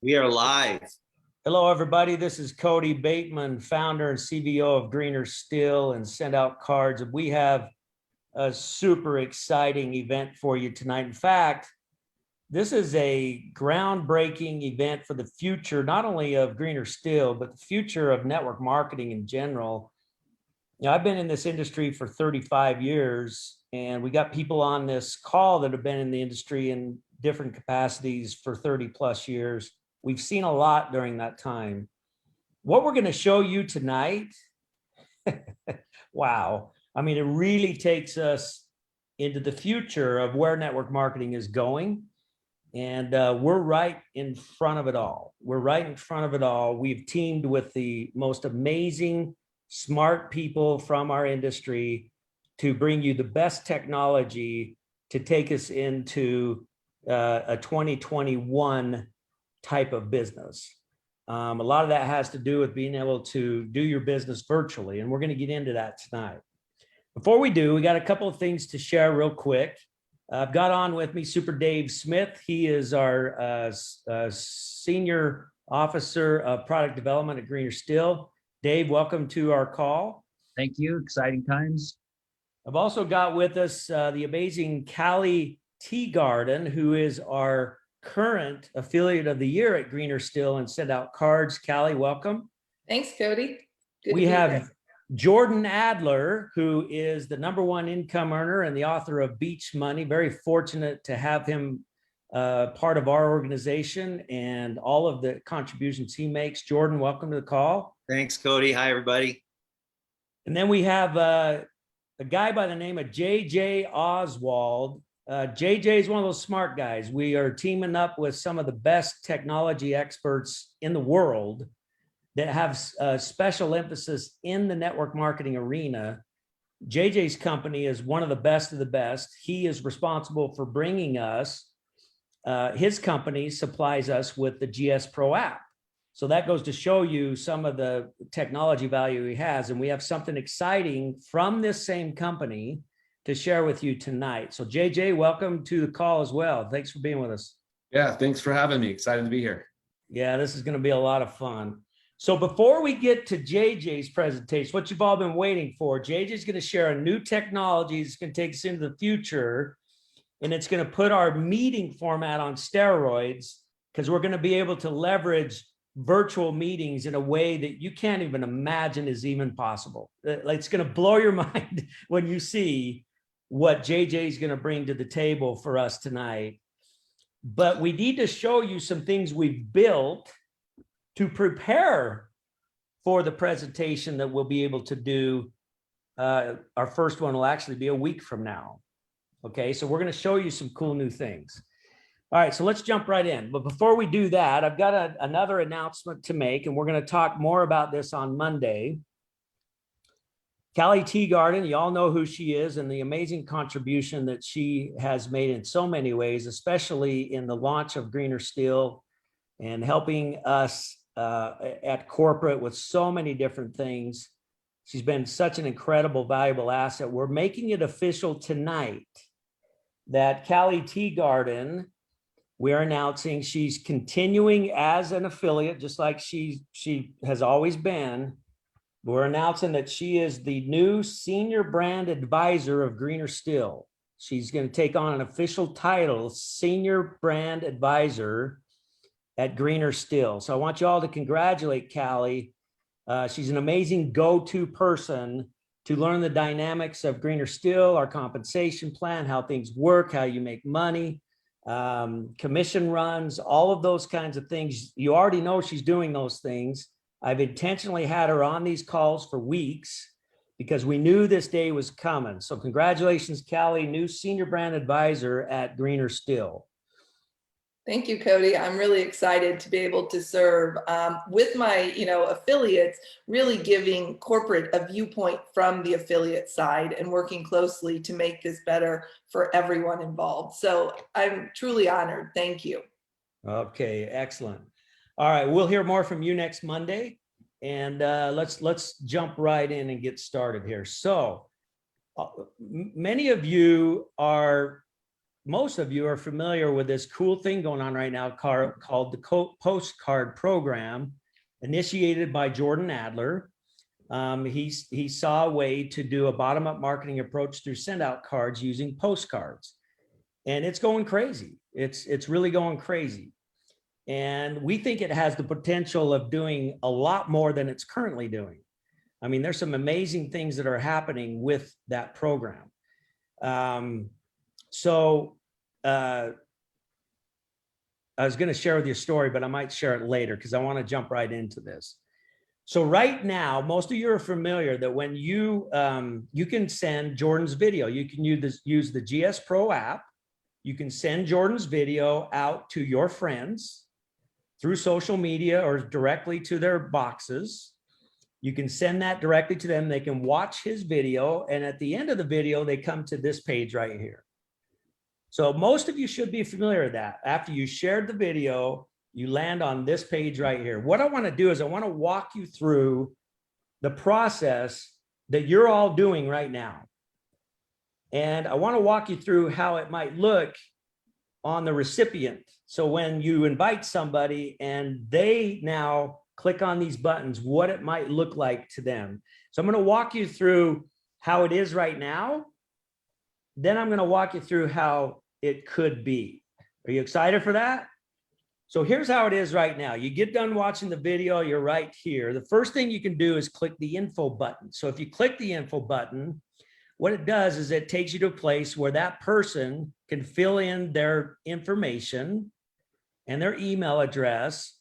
We are live. Hello, everybody. This is Cody Bateman, founder and CVO of Greener Steel and Send Out Cards. We have a super exciting event for you tonight. In fact, this is a groundbreaking event for the future, not only of Greener Steel, but the future of network marketing in general. You know, I've been in this industry for 35 years, and we got people on this call that have been in the industry in different capacities for 30 plus years. We've seen a lot during that time. What we're going to show you tonight, wow. I mean, it really takes us into the future of where network marketing is going. And we're right in front of it all. We're right in front of it all. We've teamed with the most amazing, smart people from our industry to bring you the best technology to take us into a 2021 type of business. A lot of that has to do with being able to do your business virtually, and we're going to get into that tonight. Before we do, we got a couple of things to share real quick. I've got on with me Super Dave Smith. He is our Senior Officer of Product Development at Greener Steel. Dave, welcome to our call. Thank you. Exciting times. I've also got with us the amazing Callie Teagarden, who is our current affiliate of the year at Greener Steel and Send Out Cards. Callie, welcome. Thanks, Cody. Good we have here. Jordan Adler, who is the #1 income earner and the author of Beach Money. Very fortunate to have him part of our organization and all of the contributions he makes. Jordan, welcome to the call. Thanks, Cody. Hi, everybody. And then we have a guy by the name of JJ Oswald. JJ is one of those smart guys. We are teaming up with some of the best technology experts in the world that have a special emphasis in the network marketing arena. JJ's company is one of the best. He is responsible for bringing us, his company supplies us with the GS Pro app. So that goes to show you some of the technology value he has. And we have something exciting from this same company to share with you tonight. So JJ, welcome to the call as well. Thanks for being with us. Yeah, thanks for having me. Excited to be here. Yeah, this is going to be a lot of fun. So before we get to JJ's presentation, what you've all been waiting for, JJ's going to share a new technology that's going to take us into the future, and it's going to put our meeting format on steroids because we're going to be able to leverage virtual meetings in a way that you can't even imagine is even possible. It's going to blow your mind when you see what JJ is going to bring to the table for us tonight. But we need to show you some things we've built to prepare for the presentation that we'll be able to do. Our first one will actually be a week from now. Okay, so we're going to show you some cool new things. All right, so let's jump right in. But before we do that, I've got another announcement to make, and we're going to talk more about this on Monday. Callie Teagarden, you all know who she is and the amazing contribution that she has made in so many ways, especially in the launch of Greener Steel and helping us at corporate with so many different things. She's been such an incredible, valuable asset. We're making it official tonight that Callie Teagarden, we're announcing she's continuing as an affiliate, just like she has always been. We're announcing that she is the new Senior Brand Advisor of Greener Steel. She's going to take on an official title, Senior Brand Advisor at Greener Steel. So I want you all to congratulate Callie. She's an amazing go-to person to learn the dynamics of Greener Steel, our compensation plan, how things work, how you make money, commission runs, all of those kinds of things. You already know she's doing those things. I've intentionally had her on these calls for weeks because we knew this day was coming. So congratulations, Callie, new Senior Brand Advisor at Greener Steel. Thank you, Cody. I'm really excited to be able to serve with my, affiliates, really giving corporate a viewpoint from the affiliate side and working closely to make this better for everyone involved. So I'm truly honored. Thank you. Okay, excellent. All right, we'll hear more from you next Monday, and let's jump right in and get started here. So many of you are most of you are familiar with this cool thing going on right now called the Postcard Program, initiated by Jordan Adler. He saw a way to do a bottom-up marketing approach through send out cards using postcards. And it's going crazy. It's really going crazy. And we think it has the potential of doing a lot more than it's currently doing. I mean, there's some amazing things that are happening with that program. I was going to share with you a story, but I might share it later because I want to jump right into this. So right now, most of you are familiar that when you can send Jordan's video, you can use the GS Pro app. You can send Jordan's video out to your friends through social media or directly to their boxes. You can send that directly to them. They can watch his video. And at the end of the video, they come to this page right here. So most of you should be familiar with that. After you shared the video, you land on this page right here. What I want to do is I want to walk you through the process that you're all doing right now. And I want to walk you through how it might look on the recipient. So when you invite somebody and they now click on these buttons, what it might look like to them. So I'm going to walk you through how it is right now. Then I'm going to walk you through how it could be. Are you excited for that? So here's how it is right now. You get done watching the video, you're right here. The first thing you can do is click the info button. So if you click the info button, what it does is it takes you to a place where that person can fill in their information and their email address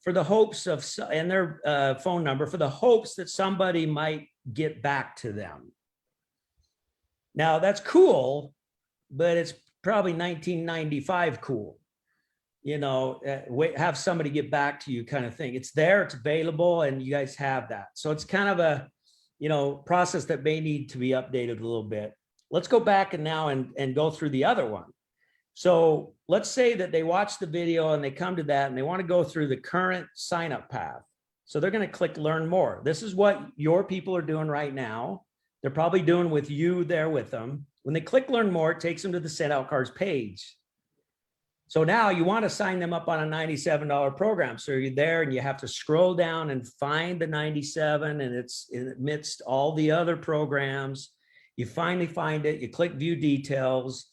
for the hopes of, and their phone number for the hopes that somebody might get back to them. Now that's cool, but it's probably 1995 cool. You know, have somebody get back to you kind of thing. It's there, it's available, and you guys have that. So it's kind of a, you know, process that may need to be updated a little bit. Let's go back and now and go through the other one. So let's say that they watch the video and they come to that and they want to go through the current sign up path. So they're going to click learn more. This is what your people are doing right now. They're probably doing with you there with them. When they click learn more, it takes them to the send out cards page. So now you want to sign them up on a $97 program. So you're there and you have to scroll down and find the 97, and it's amidst all the other programs. You finally find it, you click view details,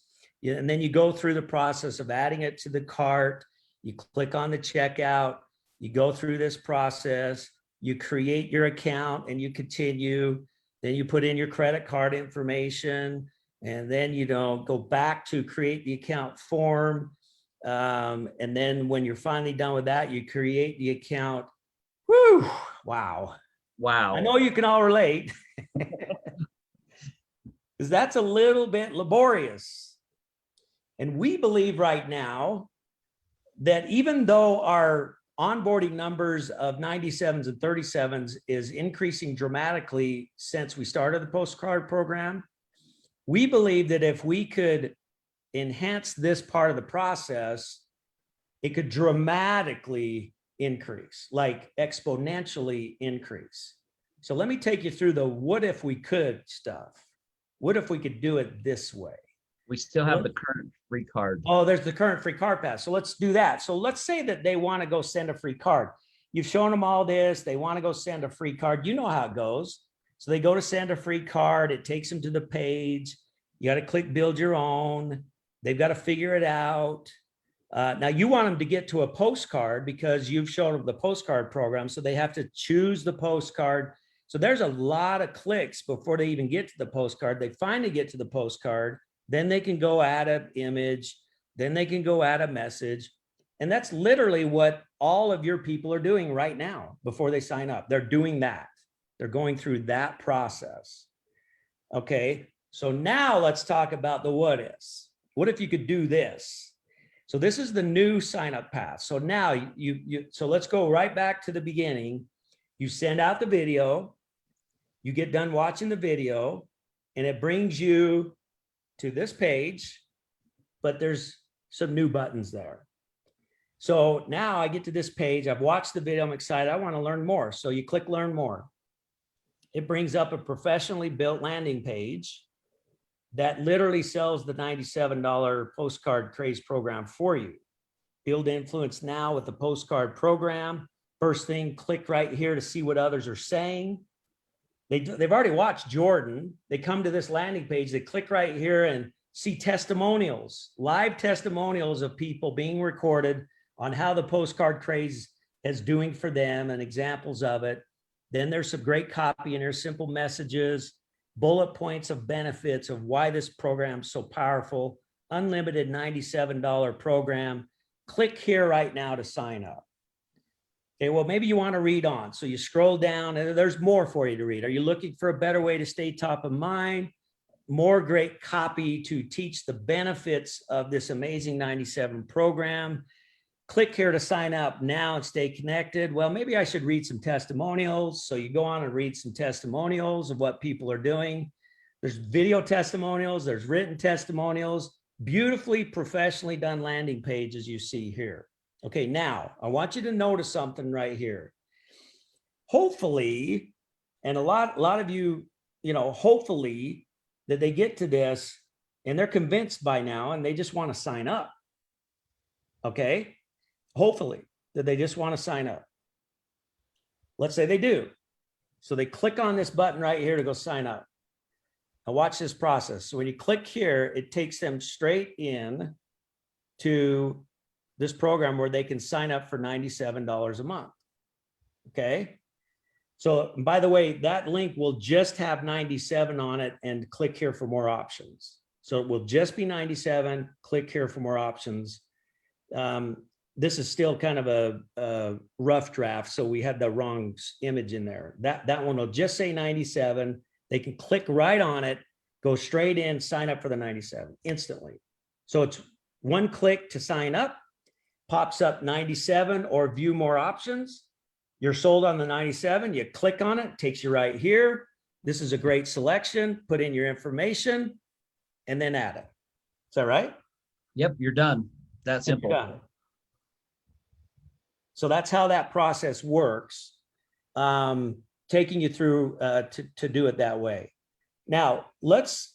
and then you go through the process of adding it to the cart. You click on the checkout, you go through this process, you create your account and you continue. Then you put in your credit card information, and then you go back to create the account form. And then when you're finally done with that, you create the account. Woo! Wow. Wow. I know you can all relate. Because that's a little bit laborious. And we believe right now that even though our onboarding numbers of 97s and 37s is increasing dramatically since we started the postcard program, we believe that if we could enhance this part of the process, it could dramatically increase, like exponentially increase. So let me take you through the what if we could stuff. What if we could do it this way? We still have the current free card. Oh, there's the current free card pass. So let's do that. So let's say that they want to go send a free card. You've shown them all this. They want to go send a free card. You know how it goes. So they go to send a free card. It takes them to the page. You got to click build your own. They've got to figure it out. Now you want them to get to a postcard because you've shown them the postcard program. So they have to choose the postcard. So there's a lot of clicks before they even get to the postcard. They finally get to the postcard. Then they can go add an image. Then they can go add a message. And that's literally what all of your people are doing right now before they sign up. They're doing that. They're going through that process. Okay. So now let's talk about the what ifs. What if you could do this? So this is the new sign up path. So now so let's go right back to the beginning. You send out the video, you get done watching the video, and it brings you to this page, but there's some new buttons there. So now I get to this page. I've watched the video. I'm excited. I want to learn more. So you click learn more. It brings up a professionally built landing page. that literally sells the $97 postcard craze program for you. Build influence now with the postcard program. First thing, click right here to see what others are saying. They've already watched Jordan. They come to this landing page, they click right here and see testimonials, live testimonials of people being recorded on how the postcard craze is doing for them and examples of it. Then there's some great copy in here, simple messages, bullet points of benefits of why this program is so powerful, unlimited $97 program. Click here right now to sign up. Okay, well, maybe you want to read on. So you scroll down and there's more for you to read. Are you looking for a better way to stay top of mind? More great copy to teach the benefits of this amazing 97 program. Click here to sign up now and stay connected. Well, maybe I should read some testimonials. So you go on and read some testimonials of what people are doing. There's video testimonials, there's written testimonials, beautifully professionally done landing pages you see here. Okay, now I want you to notice something right here. Hopefully, and a lot of you, hopefully that they get to this and they're convinced by now and they just want to sign up. Okay, hopefully that they just want to sign up. Let's say they do. So they click on this button right here to go sign up. Now watch this process. So when you click here, it takes them straight in to this program where they can sign up for $97 a month. Okay. So by the way, that link will just have 97 on it and click here for more options. So it will just be 97, click here for more options. This is still kind of a rough draft. So we had the wrong image in there. That one will just say 97. They can click right on it, go straight in, sign up for the 97 instantly. So it's one click to sign up, pops up 97 or view more options. You're sold on the 97, you click on it, takes you right here. This is a great selection, put in your information and then add it. Is that right? Yep, you're done. That simple. You're done. So that's how that process works, taking you through to do it that way. Now, let's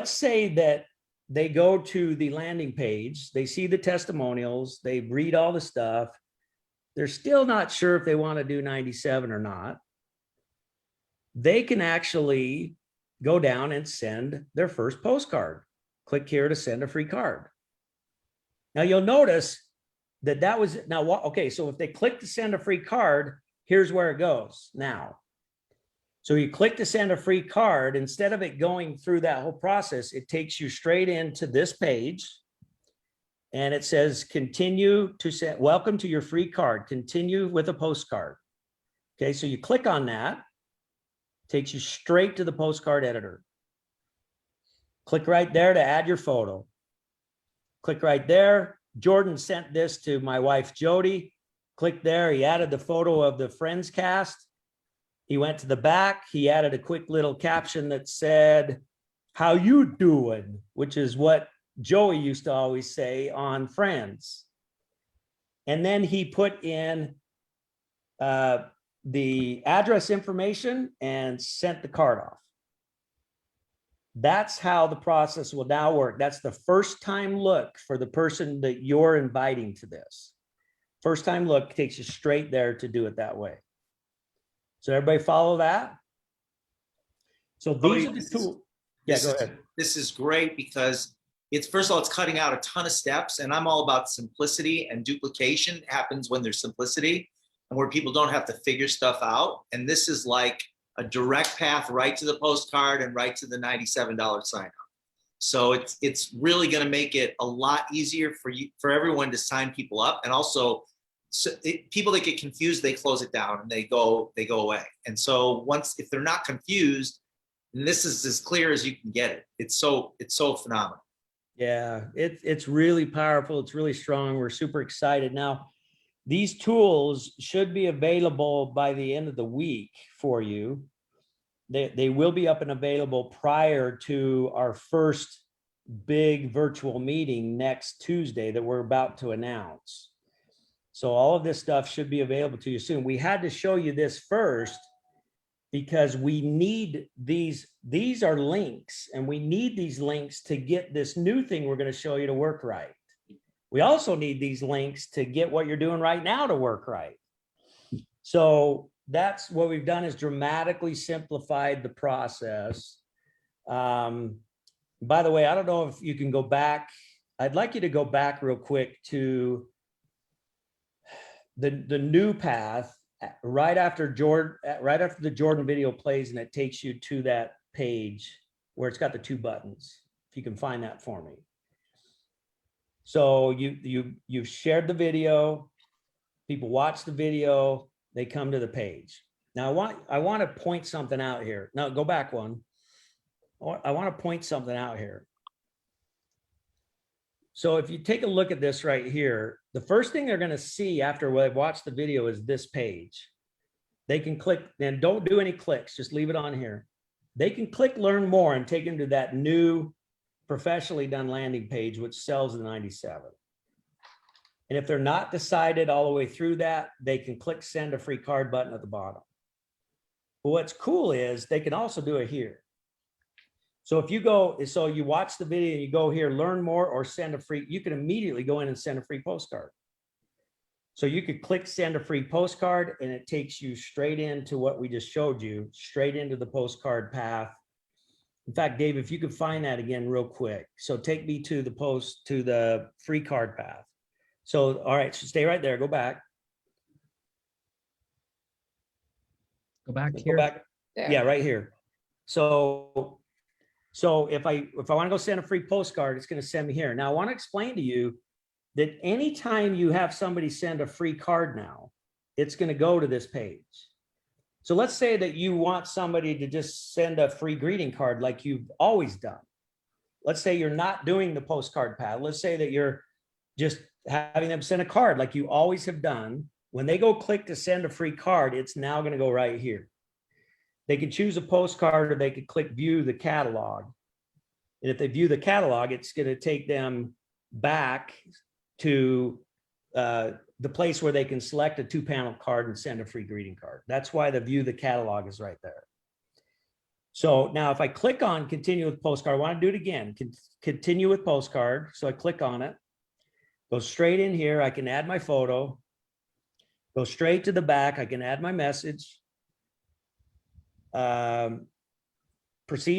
say that they go to the landing page, they see the testimonials, they read all the stuff. They're still not sure if they want to do 97 or not. They can actually go down and send their first postcard. Click here to send a free card. Now you'll notice that was, now, okay, so if they click to send a free card, here's where it goes now. So you click to send a free card, instead of it going through that whole process, it takes you straight into this page and it says, continue to send, welcome to your free card, continue with a postcard. Okay, so you click on that, takes you straight to the postcard editor. Click right there to add your photo. Click right there. Jordan sent this to my wife, Jody. Click there, he added the photo of the Friends cast. He went to the back, he added a quick little caption that said, how you doing? Which is what Joey used to always say on Friends. And then he put in the address information and sent the card off. That's how the process will now work. That's the first time look for the person that you're inviting to this. First time look takes you straight there to do it that way. So everybody follow that? So these are the tools. Yeah, go ahead. This is great because it's, first of all, it's cutting out a ton of steps, and I'm all about simplicity, and duplication happens when there's simplicity and where people don't have to figure stuff out. And this is like a direct path right to the postcard and right to the $97 sign up. So it's really going to make it a lot easier for everyone to sign people up. And also people that get confused, they close it down and they go away. And so if they're not confused, and this is as clear as you can get it, it's so phenomenal. Yeah, it's really powerful. It's really strong. We're super excited. Now, these tools should be available by the end of the week for you. They will be up and available prior to our first big virtual meeting next Tuesday that we're about to announce. So all of this stuff should be available to you soon. We had to show you this first because we need these are links, and we need these links to get this new thing we're going to show you to work right. We also need these links to get what you're doing right now to work right. So that's what we've done, is dramatically simplified the process. By the way, I don't know if you can go back. I'd like you to go back real quick to the new path right after the Jordan video plays, and it takes you to that page where it's got the 2 buttons. If you can find that for me. So you've shared the video, people watch the video, they come to the page. Now I want to point something out here. Now go back one. I want to point something out here. So if you take a look at this right here, the first thing they're going to see after they've watched the video is this page. They can click, and don't do any clicks, just leave it on here. They can click learn more and take them to that new professionally done landing page, which sells the 97. And if they're not decided all the way through that, they can click send a free card button at the bottom. But what's cool is they can also do it here. So if you go, so you watch the video and you go here, learn more or send a free, you can immediately go in and send a free postcard. So you could click send a free postcard, and it takes you straight into what we just showed you, straight into the postcard path. In fact, Dave, if you could find that again real quick. So take me to the free card path. So, all right, so stay right there, go back. Go back Go here. back. There. Yeah, right here. So if I want to go send a free postcard, it's going to send me here. Now I want to explain to you that anytime you have somebody send a free card now, it's going to go to this page. So let's say that you want somebody to just send a free greeting card like you've always done. Let's say you're not doing the postcard path. Let's say that you're just having them send a card like you always have done. When they go click to send a free card, it's now going to go right here. They can choose a postcard, or they could click view the catalog. And if they view the catalog, it's going to take them back to the place where they can select a 2-panel card and send a free greeting card. That's why the view the catalog is right there. So now if I click on continue with postcard, I want to do it again. Continue with postcard. So I click on it, go straight in here. I can add my photo, go straight to the back. I can add my message. Proceed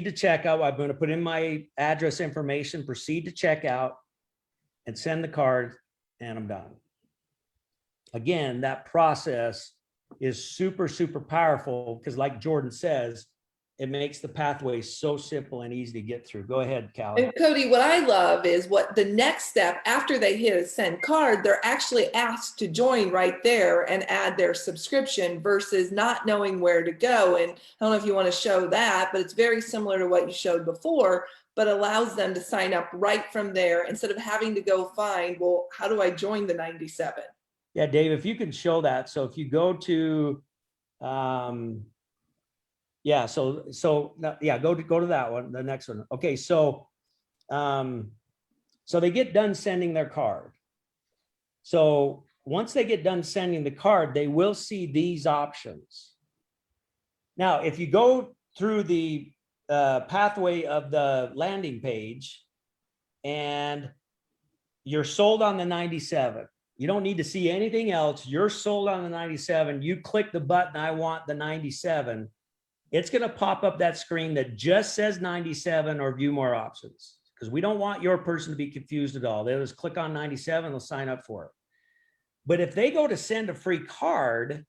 to checkout. I'm going to put in my address information, proceed to checkout, and send the card, and I'm done. Again, that process is super, super powerful because, like Jordan says, it makes the pathway so simple and easy to get through. Go ahead, Callie. And Cody, what I love is what the next step after they hit a send card, they're actually asked to join right there and add their subscription versus not knowing where to go. And I don't know if you want to show that, but it's very similar to what you showed before, but allows them to sign up right from there instead of having to go find, well, how do I join the 97? Yeah, Dave, if you can show that. So if you go to, yeah, so yeah, go to that one, the next one. Okay, so they get done sending their card. So once they get done sending the card, they will see these options. Now, if you go through the pathway of the landing page and you're sold on the 97, you don't need to see anything else. You're sold on the 97. You click the button, I want the 97. It's going to pop up that screen that just says 97 or view more options, because we don't want your person to be confused at all. They'll just click on 97, they'll sign up for it. But if they go to send a free card,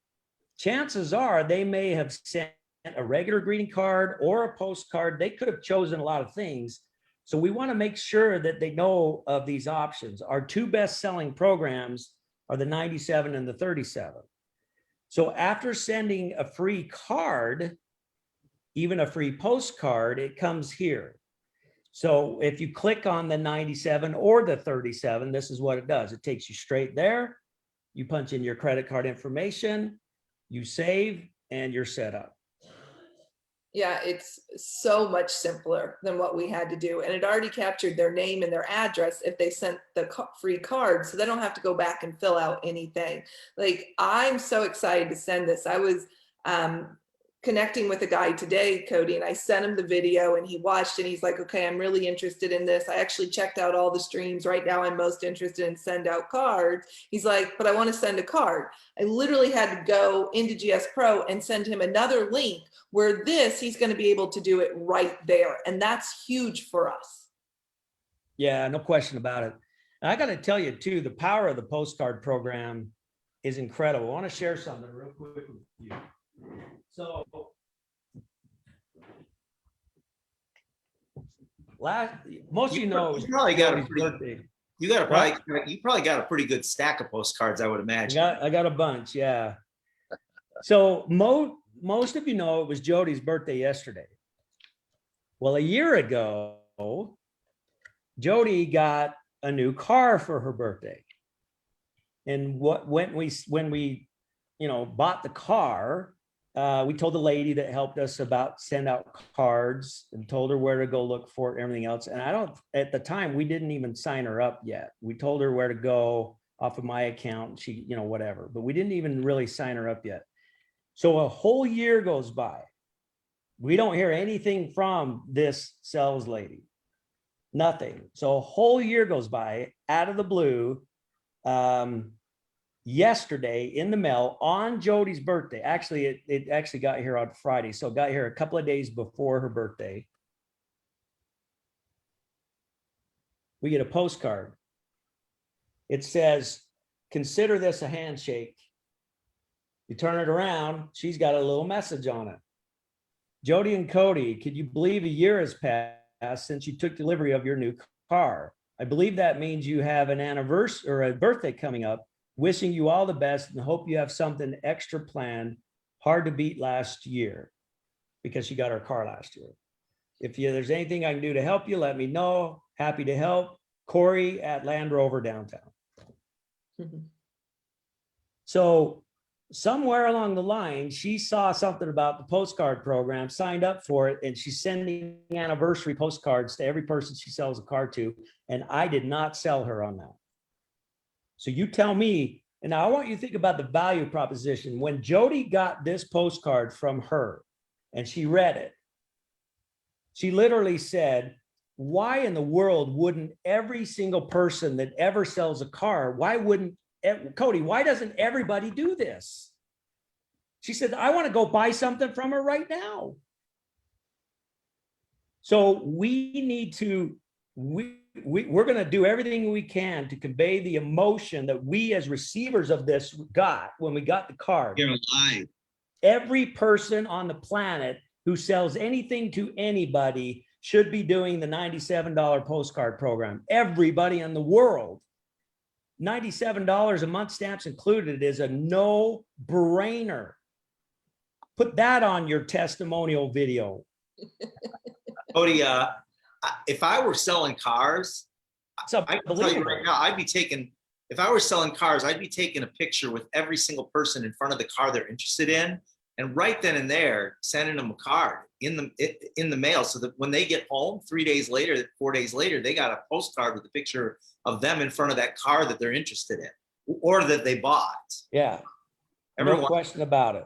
chances are they may have sent a regular greeting card or a postcard. They could have chosen a lot of things. So we want to make sure that they know of these options. Our 2 best-selling programs are the 97 and the 37. So after sending a free card, even a free postcard, it comes here. So if you click on the 97 or the 37, this is what it does. It takes you straight there. You punch in your credit card information, you save, and you're set up. Yeah, it's so much simpler than what we had to do. And it already captured their name and their address if they sent the free card, so they don't have to go back and fill out anything. Like, I'm so excited to send this. I was connecting with a guy today, Cody, and I sent him the video and he watched and he's like, okay, I'm really interested in this. I actually checked out all the streams. Right now, I'm most interested in send out cards. He's like, but I want to send a card. I literally had to go into GS Pro and send him another link where he's going to be able to do it right there. And that's huge for us. Yeah, no question about it. And I got to tell you too, the power of the postcard program is incredible. I want to share something real quick with you. So most of you know, you probably got a Jody's pretty, birthday. you probably got a pretty good stack of postcards, I would imagine. I got a bunch, yeah. So most of you know it was Jody's birthday yesterday. Well, a year ago, Jody got a new car for her birthday. And when we bought the car, we told the lady that helped us about send out cards and told her where to go look for it and everything else. And at the time, we didn't even sign her up yet. We told her where to go off of my account. She, whatever, but we didn't even really sign her up yet. So a whole year goes by. We don't hear anything from this sales lady, nothing. So a whole year goes by out of the blue. Yesterday in the mail on Jody's birthday. Actually, it actually got here on Friday. So it got here a couple of days before her birthday. We get a postcard. It says, consider this a handshake. You turn it around, she's got a little message on it. Jody and Cody, could you believe a year has passed since you took delivery of your new car? I believe that means you have an anniversary or a birthday coming up. Wishing you all the best and hope you have something extra planned. Hard to beat last year because she got her car last year. If there's anything I can do to help you, let me know. Happy to help. Corey at Land Rover downtown. So somewhere along the line, she saw something about the postcard program, signed up for it, and she's sending anniversary postcards to every person she sells a car to. And I did not sell her on that. So you tell me, and now I want you to think about the value proposition. When Jody got this postcard from her and she read it, she literally said, why in the world wouldn't every single person that ever sells a car, Cody, why doesn't everybody do this? She said, I want to go buy something from her right now. So we need to, we're going to do everything we can to convey the emotion that we as receivers of this got when we got the card. You're alive. Every person on the planet who sells anything to anybody should be doing the $97 postcard program. Everybody in the world. $97 a month, stamps included, is a no-brainer. Put that on your testimonial video. Cody, if I were selling cars, It's I can tell you unbelievable. right now, if I were selling cars, I'd be taking a picture with every single person in front of the car they're interested in. And right then and there, sending them a card in the mail so that when they get home 3 days later, 4 days later, they got a postcard with a picture of them in front of that car that they're interested in or that they bought. Yeah. Everyone, No question about it.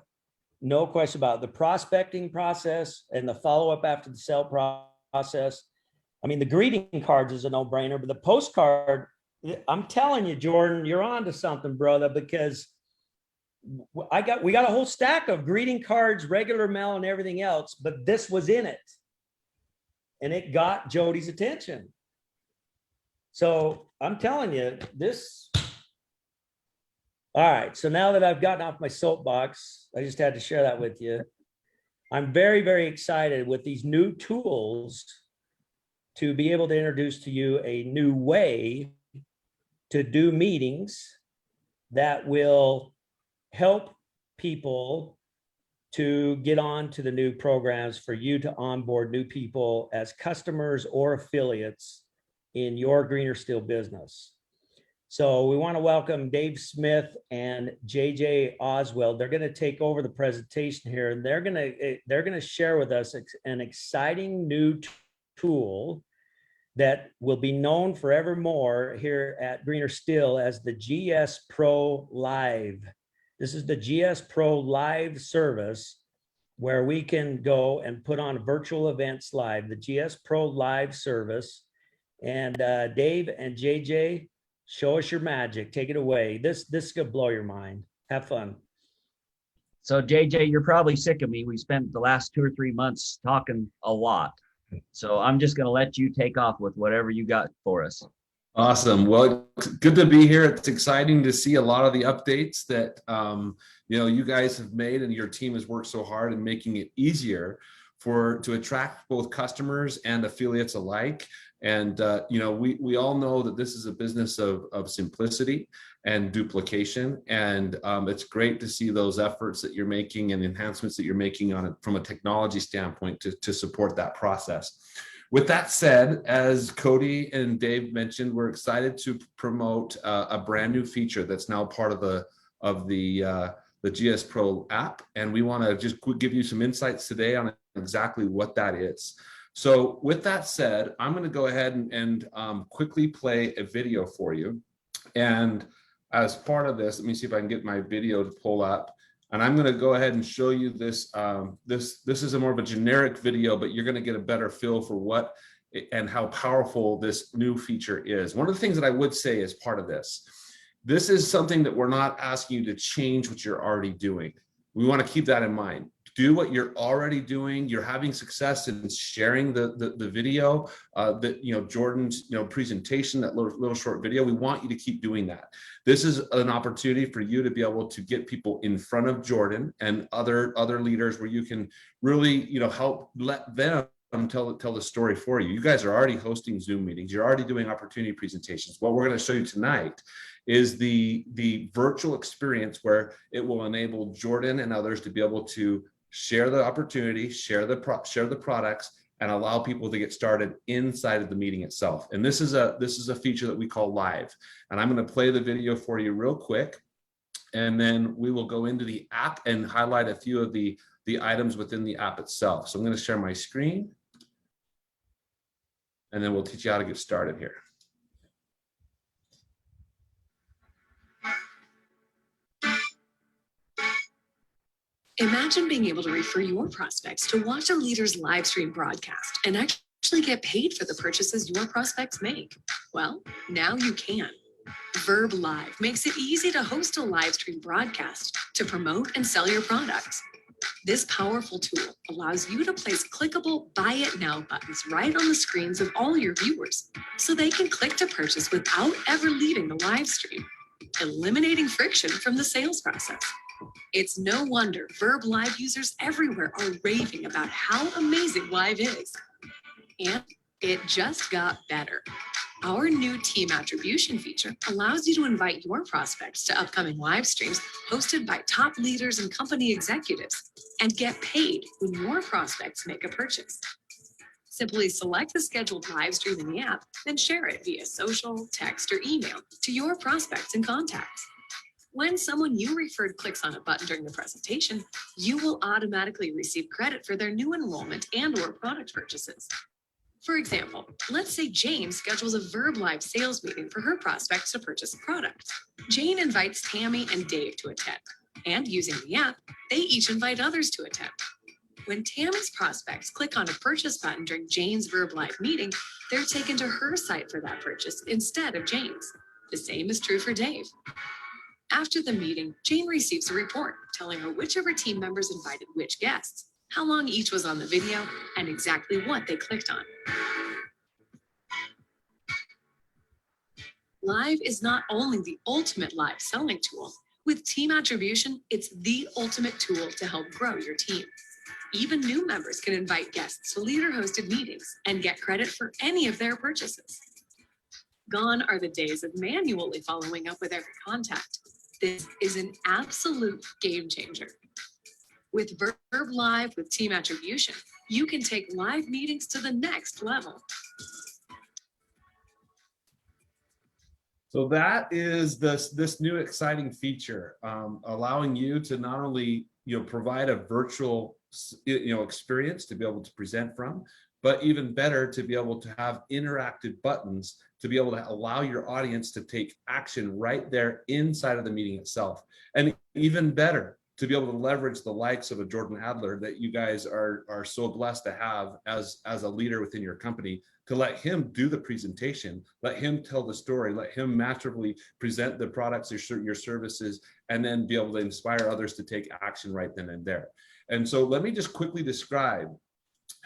No question about it. The prospecting process and the follow-up after the sale process. I mean, the greeting cards is a no-brainer, but the postcard, I'm telling you, Jordan, you're on to something, brother, because we got a whole stack of greeting cards, regular mail and everything else, but this was in it. And it got Jody's attention. So I'm telling you, this. All right. So now that I've gotten off my soapbox, I just had to share that with you. I'm very, very excited with these new tools to be able to introduce to you a new way to do meetings that will help people to get on to the new programs for you to onboard new people as customers or affiliates in your Greener Steel business. So we want to welcome Dave Smith and JJ Oswald. They're going to take over the presentation here, and they're going to share with us an exciting new tool that will be known forevermore here at Greener Steel as the GS Pro Live. This is the GS Pro Live service where we can go and put on virtual events live, the GS Pro live service. And Dave and JJ, show us your magic. Take it away. This is gonna blow your mind. Have fun. So JJ, you're probably sick of me. We spent the last 2 or 3 months talking a lot. So I'm just going to let you take off with whatever you got for us. Awesome. Well, it's good to be here. It's exciting to see a lot of the updates that you guys have made, and your team has worked so hard in making it easier to attract both customers and affiliates alike. And we all know that this is a business of simplicity and duplication, and it's great to see those efforts that you're making and enhancements that you're making on it from a technology standpoint to support that process. With that said, as Cody and Dave mentioned, we're excited to promote a brand new feature that's now part of the GS Pro app, and we want to just give you some insights today on exactly what that is. So with that said, I'm going to go ahead and quickly play a video for you. And as part of this, let me see if I can get my video to pull up. And I'm going to go ahead and show you this. This is a more of a generic video, but you're going to get a better feel for what and how powerful this new feature is. One of the things that I would say as part of this is something that we're not asking you to change what you're already doing. We want to keep that in mind. Do what you're already doing. You're having success in sharing the video, Jordan's presentation, that little short video. We want you to keep doing that. This is an opportunity for you to be able to get people in front of Jordan and other leaders, where you can really help let them tell the story for you. You guys are already hosting Zoom meetings. You're already doing opportunity presentations. What we're going to show you tonight is the virtual experience where it will enable Jordan and others to be able to share the opportunity, share the products, and allow people to get started inside of the meeting itself. And this is a feature that we call live. And I'm going to play the video for you real quick, and then we will go into the app and highlight a few of the items within the app itself. So I'm going to share my screen, and then we'll teach you how to get started here. Imagine being able to refer your prospects to watch a leader's live stream broadcast and actually get paid for the purchases your prospects make. Well, now you can. verbLIVE makes it easy to host a live stream broadcast to promote and sell your products. This powerful tool allows you to place clickable Buy It Now buttons right on the screens of all your viewers, so they can click to purchase without ever leaving the live stream, eliminating friction from the sales process. It's no wonder verbLIVE users everywhere are raving about how amazing Live is. And it just got better. Our new team attribution feature allows you to invite your prospects to upcoming live streams hosted by top leaders and company executives, and get paid when your prospects make a purchase. Simply select the scheduled live stream in the app, then share it via social, text, or email to your prospects and contacts. When someone you referred clicks on a button during the presentation, you will automatically receive credit for their new enrollment and/or product purchases. For example, let's say Jane schedules a verbLIVE sales meeting for her prospects to purchase a product. Jane invites Tammy and Dave to attend, and using the app, they each invite others to attend. When Tammy's prospects click on a purchase button during Jane's verbLIVE meeting, they're taken to her site for that purchase instead of Jane's. The same is true for Dave. After the meeting, Jane receives a report telling her which of her team members invited which guests, how long each was on the video, and exactly what they clicked on. Live is not only the ultimate live selling tool. With team attribution, it's the ultimate tool to help grow your team. Even new members can invite guests to leader-hosted meetings and get credit for any of their purchases. Gone are the days of manually following up with every contact. This is an absolute game changer. With verbLIVE with team attribution, you can take live meetings to the next level. So that is this new exciting feature, allowing you to not only provide a virtual experience to be able to present from, but even better, to be able to have interactive buttons to be able to allow your audience to take action right there inside of the meeting itself. And even better, to be able to leverage the likes of a Jordan Adler that you guys are so blessed to have as a leader within your company, to let him do the presentation, let him tell the story, let him masterfully present the products, your services, and then be able to inspire others to take action right then and there. And so let me just quickly describe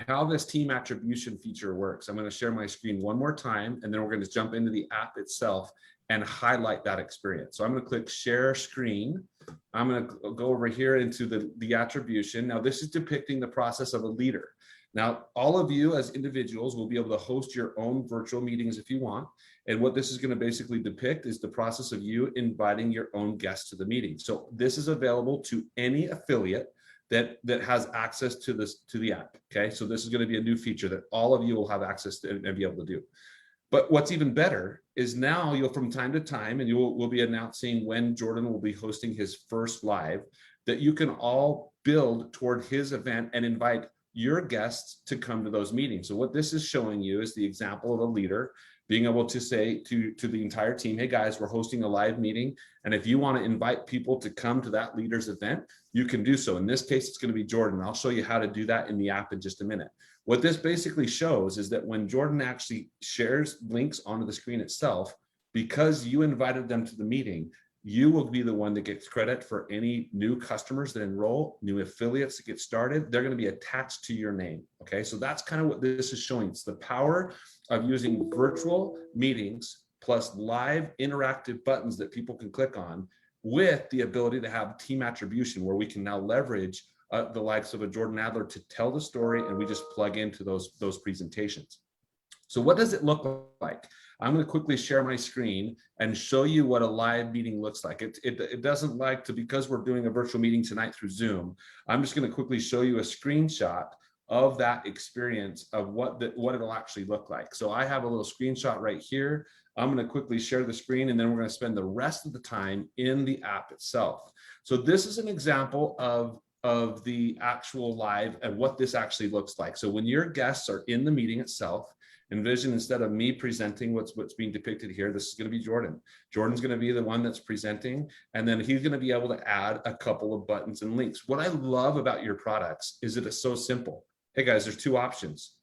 how this team attribution feature works. I'm going to share my screen one more time, and then we're going to jump into the app itself and highlight that experience. So I'm going to click share screen. I'm going to go over here into the attribution. Now, this is depicting the process of a leader. Now, all of you as individuals will be able to host your own virtual meetings if you want. And what this is going to basically depict is the process of you inviting your own guests to the meeting. So this is available to any affiliate that has access to the app. Okay, so this is going to be a new feature that all of you will have access to and be able to do. But what's even better is now you'll, from time to time, and we'll be announcing when Jordan will be hosting his first live, that you can all build toward his event and invite your guests to come to those meetings. So what this is showing you is the example of a leader being able to say to the entire team, hey guys, we're hosting a live meeting. And if you want to invite people to come to that leader's event, you can do so. In this case, it's going to be Jordan. I'll show you how to do that in the app in just a minute. What this basically shows is that when Jordan actually shares links onto the screen itself, because you invited them to the meeting, you will be the one that gets credit for any new customers that enroll, new affiliates that get started. They're going to be attached to your name. Okay, so that's kind of what this is showing. It's the power of using virtual meetings plus live interactive buttons that people can click on, with the ability to have team attribution, where we can now leverage the likes of a Jordan Adler to tell the story, and we just plug into those presentations. So what does it look like? I'm going to quickly share my screen and show you what a live meeting looks like. It doesn't like to, because we're doing a virtual meeting tonight through Zoom, I'm just going to quickly show you a screenshot of that experience of what it'll actually look like. So I have a little screenshot right here. I'm going to quickly share the screen, and then we're going to spend the rest of the time in the app itself. So this is an example of the actual live and what this actually looks like. So when your guests are in the meeting itself, envision, instead of me presenting what's being depicted here, this is going to be Jordan. Jordan's going to be the one that's presenting, and then he's going to be able to add a couple of buttons and links. What I love about your products is that it's so simple. Hey guys, there's two options.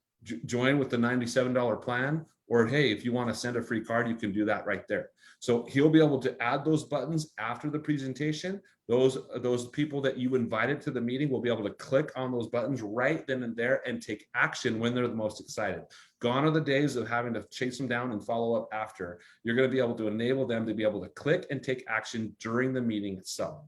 Join with the $97 plan, or hey, if you want to send a free card, you can do that right there. So he'll be able to add those buttons after the presentation. Those people that you invited to the meeting will be able to click on those buttons right then and there and take action when they're the most excited. Gone are the days of having to chase them down and follow up after. You're going to be able to enable them to be able to click and take action during the meeting itself.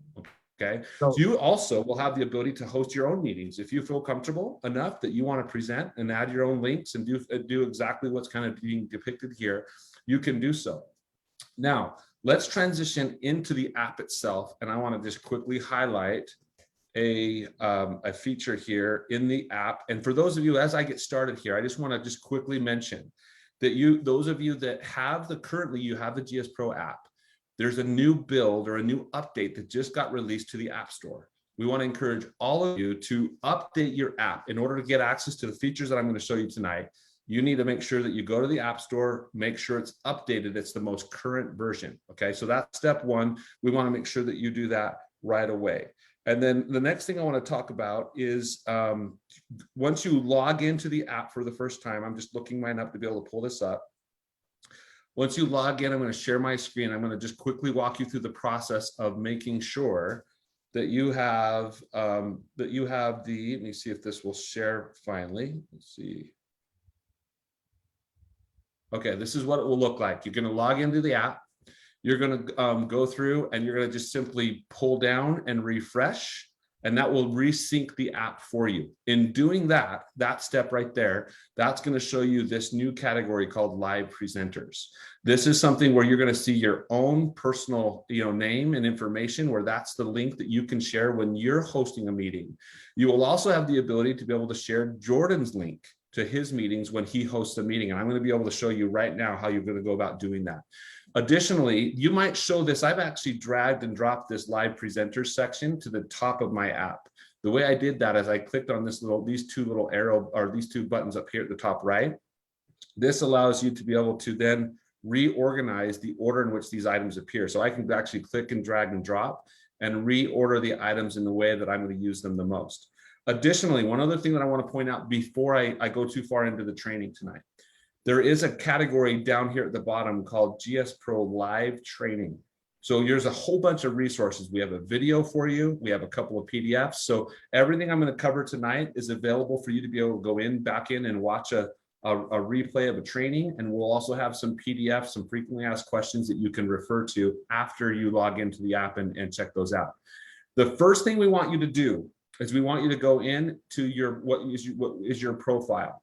Okay. So you also will have the ability to host your own meetings. If you feel comfortable enough that you want to present and add your own links and do exactly what's kind of being depicted here, you can do so. Now, let's transition into the app itself. And I want to just quickly highlight a feature here in the app. And for those of you, as I get started here, I just want to just quickly mention that those of you that currently you have the GS Pro app, there's a new build or a new update that just got released to the App Store. We want to encourage all of you to update your app. In order to get access to the features that I'm going to show you tonight, you need to make sure that you go to the App Store, make sure it's updated. It's the most current version. Okay, so that's step one. We want to make sure that you do that right away. And then the next thing I want to talk about is once you log into the app for the first time, I'm just looking mine up to be able to pull this up. Once you log in, I'm going to share my screen. I'm going to just quickly walk you through the process of making sure that you have let me see if this will share finally. Let's see. Okay, this is what it will look like. You're going to log into the app. You're going to go through and you're going to just simply pull down and refresh, and that will resync the app for you. In doing that step right there, that's going to show you this new category called Live Presenters. This is something where you're going to see your own personal, name and information, where that's the link that you can share when you're hosting a meeting. You will also have the ability to be able to share Jordan's link to his meetings when he hosts a meeting. And I'm going to be able to show you right now how you're going to go about doing that. Additionally, you might show this. I've actually dragged and dropped this Live Presenters section to the top of my app. The way I did that is I clicked on these two little arrow, or these two buttons up here at the top right. This allows you to be able to then reorganize the order in which these items appear. So I can actually click and drag and drop and reorder the items in the way that I'm going to use them the most. Additionally, one other thing that I want to point out before I go too far into the training tonight, there is a category down here at the bottom called GS Pro Live Training. So there's a whole bunch of resources. We have a video for you. We have a couple of PDFs. So everything I'm going to cover tonight is available for you to be able to go back in and watch a replay of a training. And we'll also have some PDFs, some frequently asked questions that you can refer to after you log into the app and check those out. The first thing we want you to do is we want you to go in to what is your profile.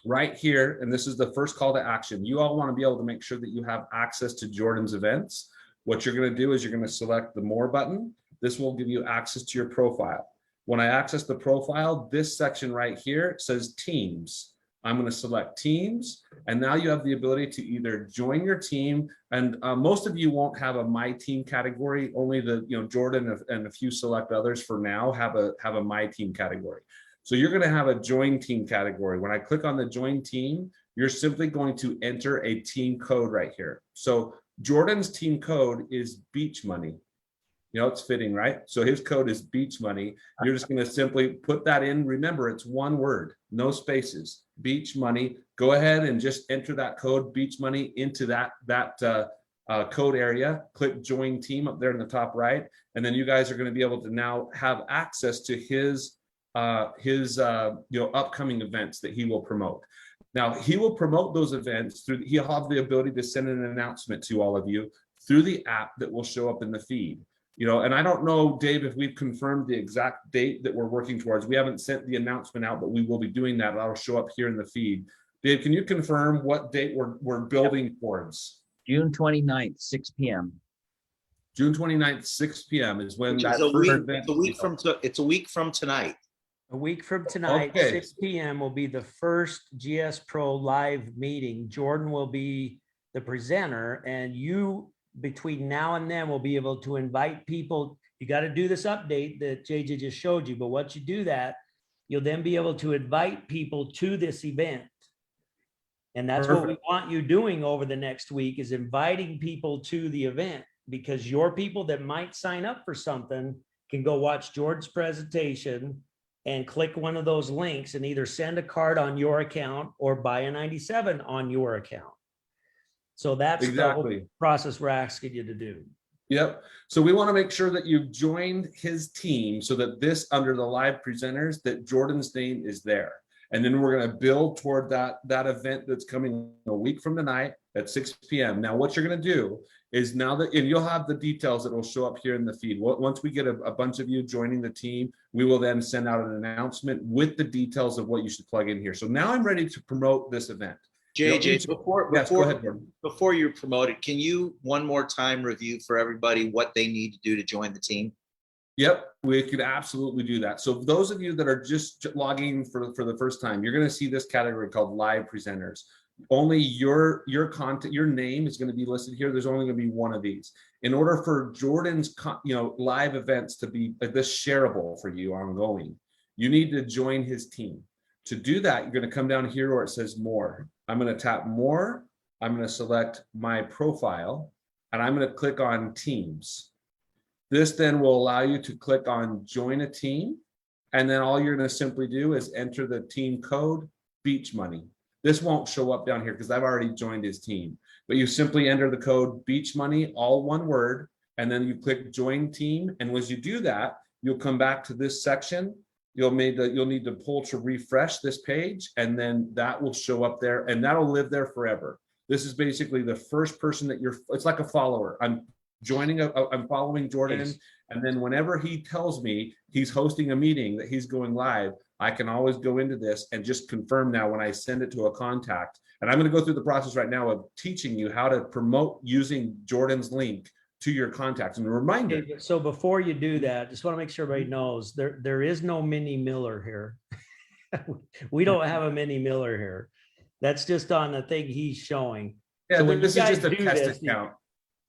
Right here, and this is the first call to action. You all want to be able to make sure that you have access to Jordan's events. What you're going to do is you're going to select the More button. This will give you access to your profile. When I access the profile, this section right here says Teams. I'm going to select Teams, and now you have the ability to either join your team, and most of you won't have a My Team category. Only Jordan and a few select others for now have a My Team category. So you're going to have a Join Team category. When I click on the Join Team, you're simply going to enter a team code right here. So Jordan's team code is Beach Money. It's fitting, right? So his code is Beach Money. You're just going to simply put that in. Remember, it's one word, no spaces. Beach Money. Go ahead and just enter that code, Beach Money, into that code area. Click Join Team up there in the top right, and then you guys are going to be able to now have access to his upcoming events that he will promote. Now, he will promote those events through. He'll have the ability to send an announcement to all of you through the app that will show up in the feed. And I don't know, Dave, if we've confirmed the exact date that we're working towards. We haven't sent the announcement out, but we will be doing that. That'll show up here in the feed. Dave, can you confirm what date we're building towards? June 29th, 6 p.m. June 29th, 6 p.m. is when that It's first event. it's a week from tonight. A week from tonight, Okay. 6 p.m. will be the first GS Pro live meeting. Jordan will be the presenter, and you, between now and then, will be able to invite people. You got to do this update that JJ just showed you, but once you do that, you'll then be able to invite people to this event. And that's what we want you doing over the next week, is inviting people to the event, because your people that might sign up for something can go watch Jordan's presentation and click one of those links and either send a card on your account or buy a 97 on your account. So that's Exactly the whole process we're asking you to do. Yep. So we want to make sure that you've joined his team, so that this, under the live presenters, that Jordan's name is there. And then we're going to build toward that event that's coming a week from tonight at 6 p.m. Now, what you're going to do is, and you'll have the details that will show up here in the feed. Once we get a bunch of you joining the team, we will then send out an announcement with the details of what you should plug in here. So now I'm ready to promote this event. JJ, Go ahead, Jordan. before you promote it, can you one more time review for everybody what they need to do to join the team? Yep, we could absolutely do that. So those of you that are just logging for the first time, you're going to see this category called Live Presenters. Only your content, your name is going to be listed here. There's only going to be one of these. In order for Jordan's live events to be this shareable for you ongoing, you need to join his team. To do that, you're going to come down here where it says More. I'm going to tap More. I'm going to select My Profile, and I'm going to click on Teams. This then will allow you to click on Join a Team, and then all you're going to simply do is enter the team code, Beach Money. This won't show up down here because I've already joined his team, but you simply enter the code Beach Money, all one word, and then you click Join Team. And as you do that, you'll come back to this section. You'll need to pull to refresh this page, and then that will show up there, and that'll live there forever. This is basically the first person that it's like a follower. I'm following Jordan, and then whenever he tells me he's hosting a meeting that he's going live, I can always go into this and just confirm now when I send it to a contact. And I'm going to go through the process right now of teaching you how to promote using Jordan's link to your contacts. And a reminder. So before you do that, just want to make sure everybody knows there is no Mini Miller here. We don't have a Mini Miller here. That's just on the thing he's showing. Yeah, So when this you is just a guys do test this, account.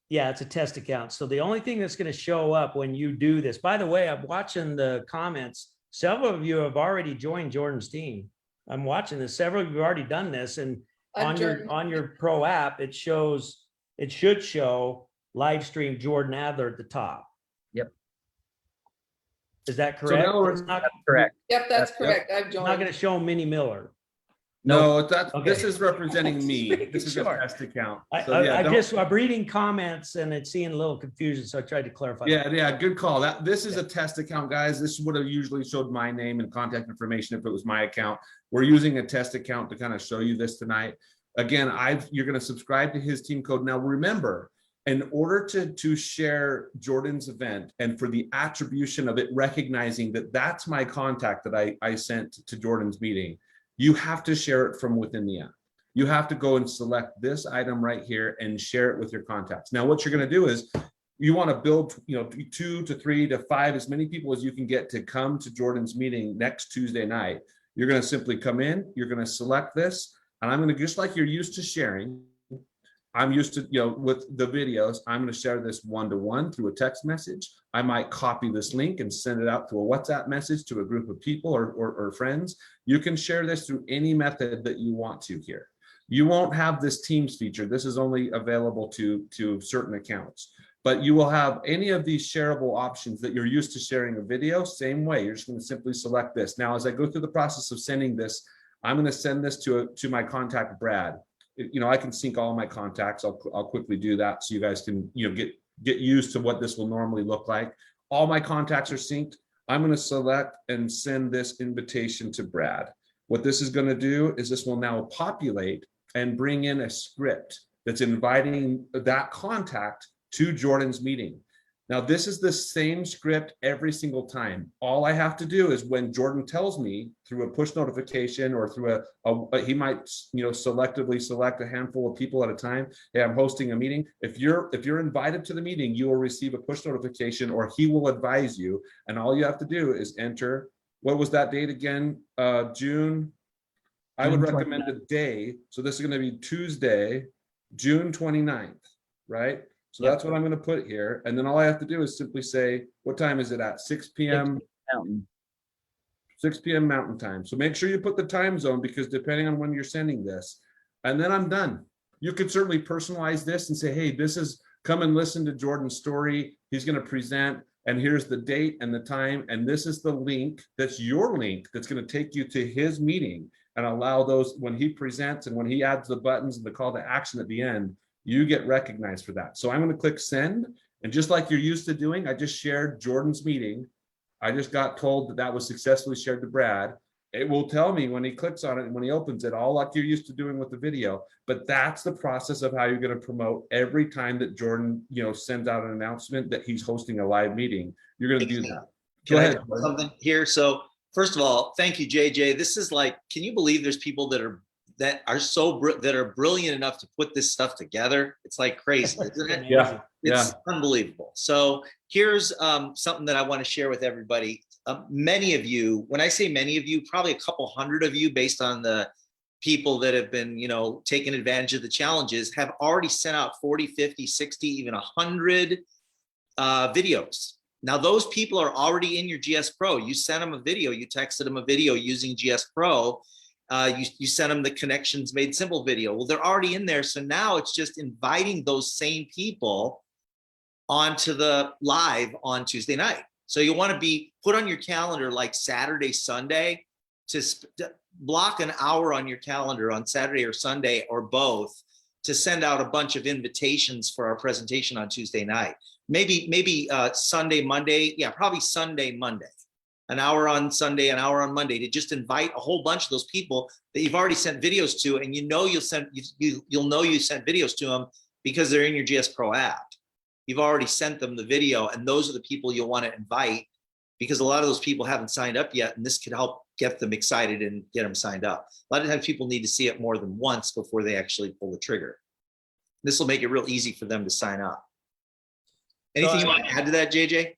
Yeah, it's a test account. So the only thing that's going to show up when you do this, by the way, I'm watching the comments. Several of you have already joined Jordan's team. I'm watching this. Several of you have already done this. And on your pro app, it should show live stream Jordan Adler at the top. Yep. Is that So correct? now we're- It's not, Correct. Yep, that's Yep. correct. I've not joined. going to show Minnie Miller. No, that's, Okay. this is representing me. Just making This is a sure. test account. I, So yeah, I'm reading comments and it's seeing a little confusion, so I tried to clarify. yeah, good call. This is a test account, guys. This would have usually showed my name and contact information if it was my account. We're using a test account to kind of show you this tonight. Again, you're going to subscribe to his team code. Now, remember, in order to share Jordan's event and for the attribution of it, recognizing that that's my contact that I sent to Jordan's meeting, you have to share it from within the app. You have to go and select this item right here and share it with your contacts. Now, what you're going to do is you want to build, 2 to 3 to 5, as many people as you can get to come to Jordan's meeting next Tuesday night. You're going to simply come in, you're going to select this, and I'm going to, just like you're used to sharing, I'm used to, with the videos, I'm going to share this one-to-one through a text message. I might copy this link and send it out to a WhatsApp message to a group of people or friends. You can share this through any method that you want to here. You won't have this Teams feature. This is only available to certain accounts, but you will have any of these shareable options that you're used to sharing a video. Same way, you're just going to simply select this. Now, as I go through the process of sending this, I'm going to send this to my contact, Brad. I can sync all my contacts. I'll quickly do that so you guys can get used to what this will normally look like. All my contacts are synced. I'm going to select and send this invitation to Brad. What this is going to do is this will now populate and bring in a script that's inviting that contact to Jordan's meeting. Now, this is the same script every single time. All I have to do is when Jordan tells me through a push notification or through he might, selectively select a handful of people at a time. Hey, I'm hosting a meeting. If you're invited to the meeting, you will receive a push notification or he will advise you. And all you have to do is enter, what was that date again? June. I would recommend a day. So this is going to be Tuesday, June 29th, right? So that's what I'm going to put here. And then all I have to do is simply say, what time is it at? 6 p.m. 6 p.m. Mountain time. So make sure you put the time zone because depending on when you're sending this, and then I'm done. You could certainly personalize this and say, hey, this is, come and listen to Jordan's story. He's going to present and here's the date and the time. And this is the link. That's your link that's going to take you to his meeting and allow those when he presents and when he adds the buttons and the call to action at the end, you get recognized for that. So I'm going to click send. And just like you're used to doing, I just shared Jordan's meeting. I just got told that was successfully shared to Brad. It will tell me when he clicks on it and when he opens it, all like you're used to doing with the video. But that's the process of how you're going to promote every time that Jordan, sends out an announcement that he's hosting a live meeting. You're going to do that. Go ahead. Something here. So first of all, thank you, JJ. This is like, can you believe there's people that are brilliant enough to put this stuff together? It's like crazy, isn't it? Yeah. It's unbelievable. So here's something that I want to share with everybody. Many of you, when I say many of you, probably a couple hundred of you, based on the people that have been, taking advantage of the challenges, have already sent out 40, 50, 60, even 100 videos. Now, those people are already in your GS Pro. You sent them a video, you texted them a video using GS Pro. You sent them the Connections Made Simple video. Well, they're already in there. So now it's just inviting those same people onto the live on Tuesday night. So you want to be put on your calendar like Saturday, Sunday, to block an hour on your calendar on Saturday or Sunday or both to send out a bunch of invitations for our presentation on Tuesday night. Maybe Sunday, Monday. Yeah, probably Sunday, Monday. An hour on Sunday, an hour on Monday, to just invite a whole bunch of those people that you've already sent videos to, and you'll know you sent videos to them because they're in your GS Pro app. You've already sent them the video, and those are the people you'll want to invite because a lot of those people haven't signed up yet, and this could help get them excited and get them signed up. A lot of times people need to see it more than once before they actually pull the trigger. This will make it real easy for them to sign up. Anything you want to add to that, JJ?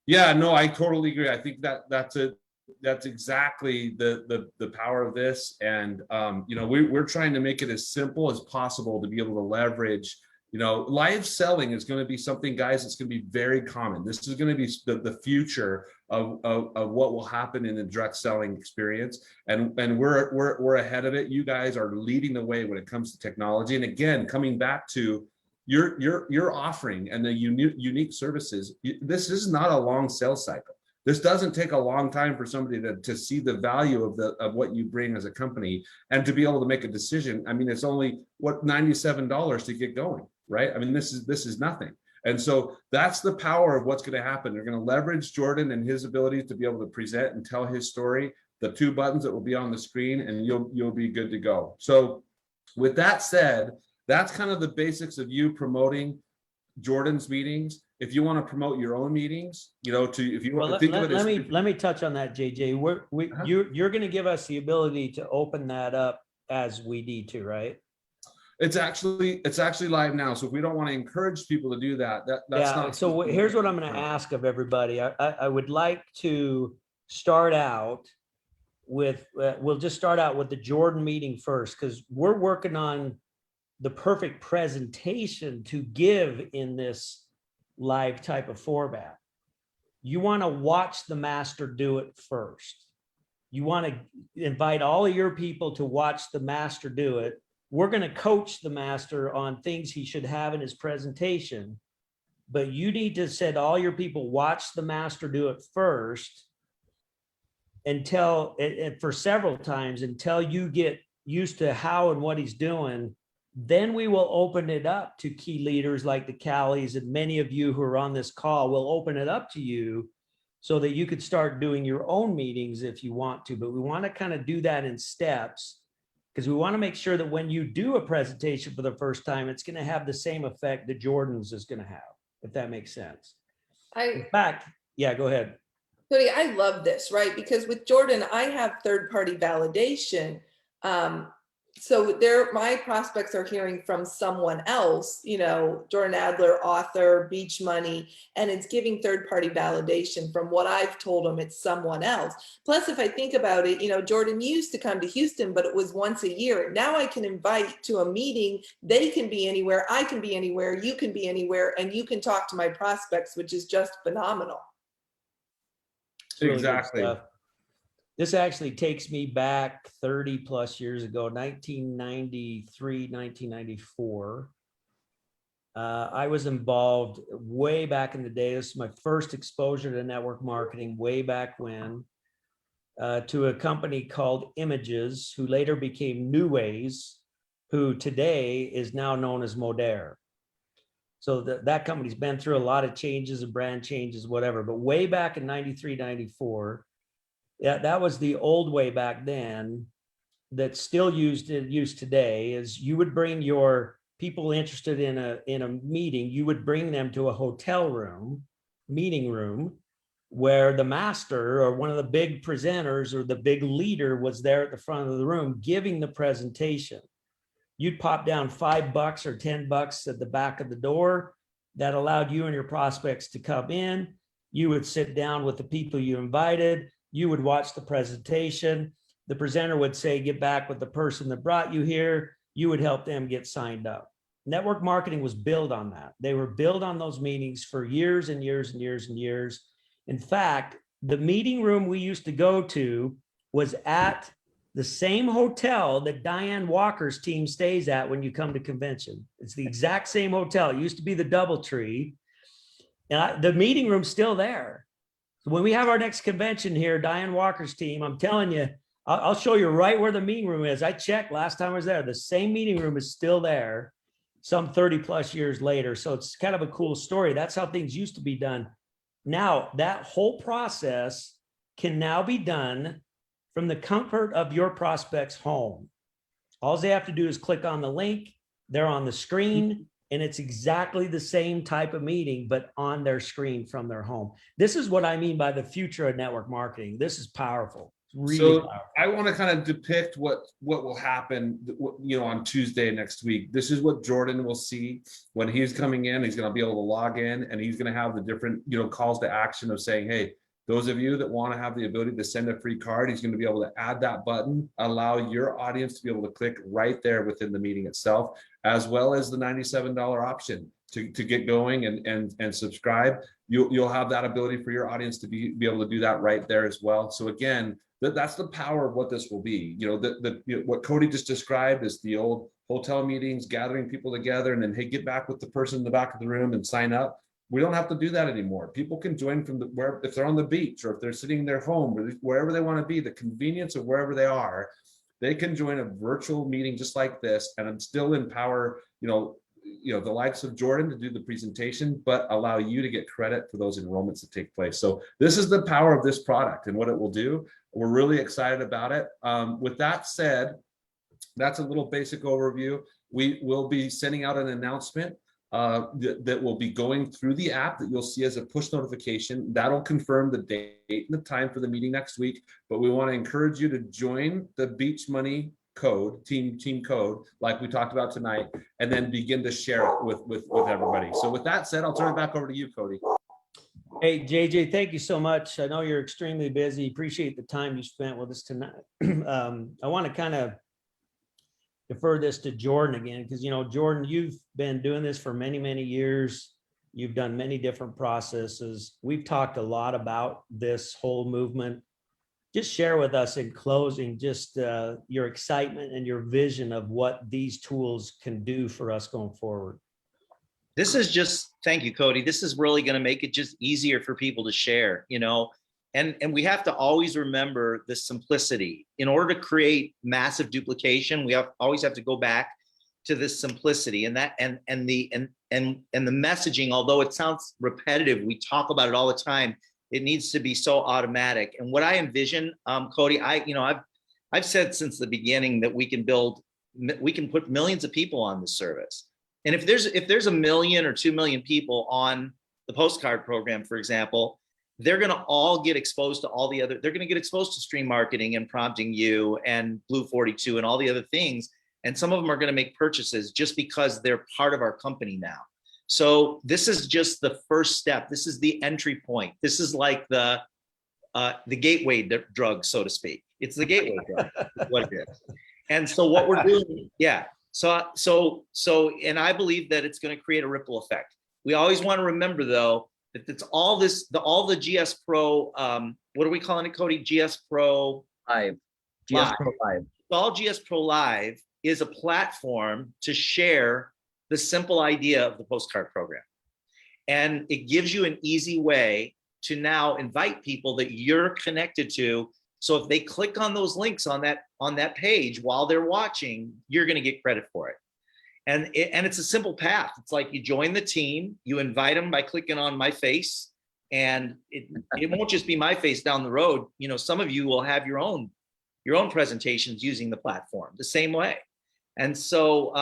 Yeah, no, I totally agree. I think that's exactly the power of this. And we're trying to make it as simple as possible to be able to leverage. Live selling is going to be something, guys, it's going to be very common. This is going to be the future of what will happen in the direct selling experience. And we're ahead of it. You guys are leading the way when it comes to technology. And again, coming back to your offering and the unique services, this is not a long sales cycle. This doesn't take a long time for somebody to see the value of what you bring as a company and to be able to make a decision. I mean, it's only $97 to get going, right? I mean, this is nothing. And so that's the power of what's going to happen. They're going to leverage Jordan and his ability to be able to present and tell his story, the 2 buttons that will be on the screen, and you'll be good to go. So with that said, that's kind of the basics of you promoting Jordan's meetings. If you want to promote your own meetings, if you want to think of it as, let me touch on that, JJ. You're going to give us the ability to open that up as we need to, right? it's actually live now. So if we don't want to encourage people to do that, that's Yeah. not. So here's what I'm going to ask of everybody. I would like to start out with, we'll just start out with the Jordan meeting first, because we're working on the perfect presentation to give in this live type of format. You want to watch the master do it first. You want to invite all of your people to watch the master do it. We're going to coach the master on things he should have in his presentation, but you need to set all your people watch the master do it first until, and for several times, until you get used to how and what he's doing. Then we will open it up to key leaders like the Callies, and many of you who are on this call will open it up to you so that you could start doing your own meetings if you want to. But we want to kind of do that in steps, because we want to make sure that when you do a presentation for the first time, it's going to have the same effect that Jordan's is going to have, if that makes sense. In fact, yeah, go ahead. Cody, I love this, right? Because with Jordan, I have third-party validation. So my prospects are hearing from someone else, Jordan Adler, author, Beach Money, and it's giving third-party validation from what I've told them. It's someone else. Plus, if I think about it, Jordan used to come to Houston, but it was once a year. Now I can invite to a meeting. They can be anywhere. I can be anywhere. You can be anywhere, and you can talk to my prospects, which is just phenomenal. Really Exactly. This actually takes me back 30 plus years ago, 1993, 1994. I was involved way back in the day. This is my first exposure to network marketing way back when, to a company called Images, who later became New Ways, who today is now known as Modere. So that company's been through a lot of changes and brand changes, whatever. But way back in 93, 94, yeah, that was the old way back then that's still used today. Is you would bring your people interested in a meeting, you would bring them to a hotel room, meeting room, where the master or one of the big presenters or the big leader was there at the front of the room giving the presentation. You'd pop down $5 or $10 at the back of the door. That allowed you and your prospects to come in. You would sit down with the people you invited. You would watch the presentation. The presenter would say, get back with the person that brought you here. You would help them get signed up. Network marketing was built on that. They were built on those meetings for years and years and years and years. In fact, the meeting room we used to go to was at the same hotel that Diane Walker's team stays at when you come to convention. It's the exact same hotel. It used to be the DoubleTree. And the meeting room's still there. So when we have our next convention here, Diane Walker's team, I'm telling you, I'll show you right where the meeting room is. I checked last time I was there. The same meeting room is still there some 30 plus years later. So it's kind of a cool story. That's how things used to be done. Now, that whole process can now be done from the comfort of your prospect's home. All they have to do is click on the link. They're on the screen. And it's exactly the same type of meeting, but on their screen from their home. This is what I mean by the future of network marketing. This is powerful. It's really powerful. I want to kind of depict what will happen, on Tuesday next week. This is what Jordan will see when he's coming in. He's going to be able to log in, and he's going to have the different, calls to action of saying, hey, those of you that want to have the ability to send a free card, he's going to be able to add that button, allow your audience to be able to click right there within the meeting itself, as well as the $97 option to get going and subscribe. You'll have that ability for your audience to be able to do that right there as well. So again, that's the power of what this will be. What Cody just described is the old hotel meetings, gathering people together, and then, hey, get back with the person in the back of the room and sign up. we don't have to do that anymore. People can join from where, if they're on the beach or if they're sitting in their home or wherever they want to be, the convenience of wherever they are, they can join a virtual meeting just like this and still empower, the likes of Jordan to do the presentation, but allow you to get credit for those enrollments that take place. So this is the power of this product and what it will do. We're really excited about it. With that said, that's a little basic overview. We will be sending out an announcement that will be going through the app that you'll see as a push notification. That'll confirm the date and the time for the meeting next week. But we want to encourage you to join the Beach Money code, team code, like we talked about tonight, and then begin to share it with everybody. So with that said, I'll turn it back over to you, Cody. Hey, JJ, thank you so much. I know you're extremely busy. Appreciate the time you spent with us tonight. I want to kind of defer this to Jordan again, because, Jordan, you've been doing this for many, many years. You've done many different processes. We've talked a lot about this whole movement. Just share with us in closing, just your excitement and your vision of what these tools can do for us going forward. This is just, thank you, Cody. This is really going to make it just easier for people to share, and we have to always remember the simplicity. In order to create massive duplication, we always have to go back to this simplicity and the messaging. Although it sounds repetitive, we talk about it all the time. It needs to be so automatic. And what I envision, Cody, I've said since the beginning that we can put millions of people on this service. And if there's 1 million or 2 million people on the postcard program, for example, they're going to all get exposed to they're going to get exposed to stream marketing and Prompting You and Blue 42 and all the other things. And some of them are going to make purchases just because they're part of our company now. So this is just the first step. This is the entry point. This is like the gateway drug, so to speak. It's the gateway drug, what it is. And so what we're doing, yeah. So, and I believe that it's going to create a ripple effect. We always want to remember, though, that it's all the GS Pro, what are we calling it, Cody? GS Pro Live. GS Pro Live. All GS Pro Live is a platform to share the simple idea of the postcard program. And it gives you an easy way to now invite people that you're connected to. So if they click on those links on that page while they're watching, you're going to get credit for it. And it's a simple path. It's like you join the team, you invite them by clicking on my face, and it won't just be my face down the road. Some of you will have your own presentations using the platform the same way. And so,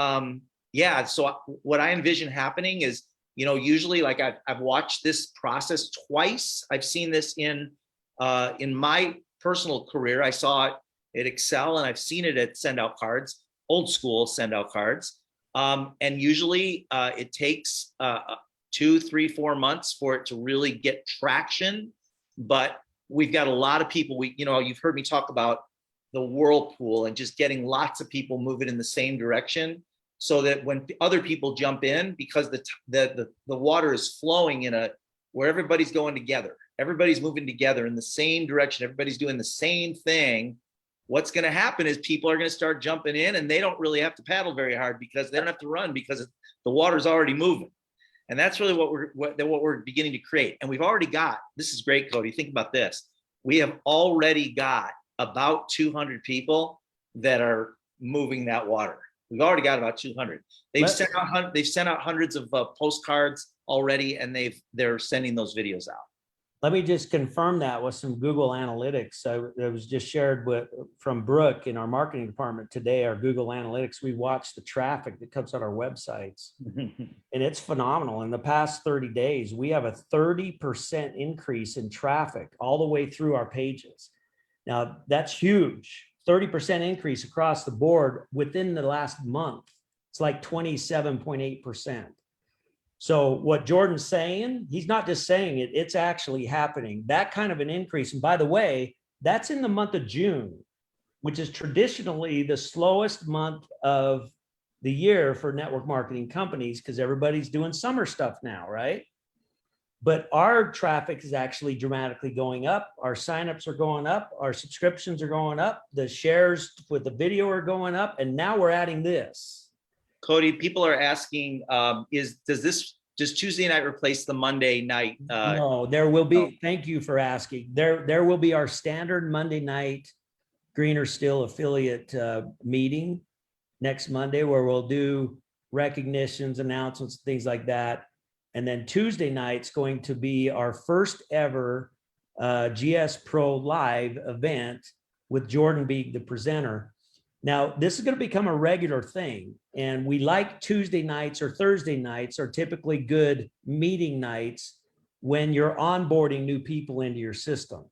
so what I envision happening is, usually, like I've watched this process twice. I've seen this in my personal career. I saw it at Excel, and I've seen it at Send Out Cards, old school Send Out Cards. And usually it takes 2, 3, 4 months for it to really get traction. But we've got a lot of people, you've heard me talk about the whirlpool and just getting lots of people moving in the same direction, so that when other people jump in, because the water is flowing where everybody's going together, everybody's moving together in the same direction, everybody's doing the same thing. What's going to happen is people are going to start jumping in, and they don't really have to paddle very hard because they don't have to run because the water's already moving. And that's really what we're beginning to create. And we've already got, this is great, Cody. Think about this. We have already got about 200 people that are moving that water. We've already got about 200. They've sent out hundreds of postcards already, and they're sending those videos out. Let me just confirm that with some Google Analytics. It was just shared from Brooke in our marketing department today, our Google Analytics. We watched the traffic that comes on our websites, and it's phenomenal. In the past 30 days, we have a 30% increase in traffic all the way through our pages. Now, that's huge. 30% increase across the board within the last month. It's like 27.8%. So what Jordan's saying, he's not just saying it, it's actually happening. That kind of an increase. And by the way, that's in the month of June, which is traditionally the slowest month of the year for network marketing companies because everybody's doing summer stuff now, right? But our traffic is actually dramatically going up. Our signups are going up. Our subscriptions are going up. The shares with the video are going up. And now we're adding this. Cody, people are asking, does this Does Tuesday night replace the Monday night? No, there will be, thank you for asking. There will be our standard Monday night Greener Still affiliate meeting next Monday, where we'll do recognitions, announcements, things like that. And then Tuesday night's going to be our first ever GS Pro Live event with Jordan being the presenter. Now, this is going to become a regular thing, and we like Tuesday nights or Thursday nights are typically good meeting nights when you're onboarding new people into your system.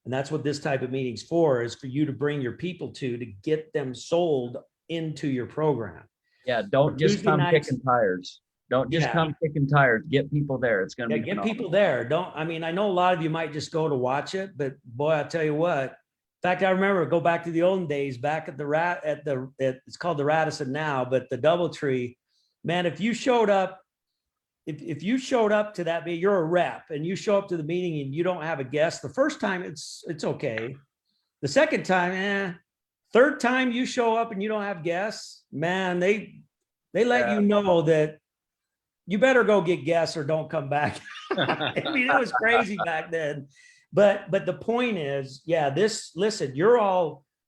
And that's what this type of meeting's for, is for you to bring your people to get them sold into your program. Yeah, don't just Tuesday come nights- kicking tires. Don't just Yeah. come kicking tires. Get people there. It's going to Yeah, be get phenomenal. people there. I know a lot of you might just go to watch it, but boy, I'll tell you what. In fact, I remember, go back to the olden days, back at it's called the Radisson now, but the DoubleTree, man, if you showed up, if you showed up to that meeting, you're a rep and you show up to the meeting and you don't have a guest, the first time it's okay. The second time, third time you show up and you don't have guests, man, they let you know that you better go get guests or don't come back. I mean, it was crazy back then. But the point is, listen,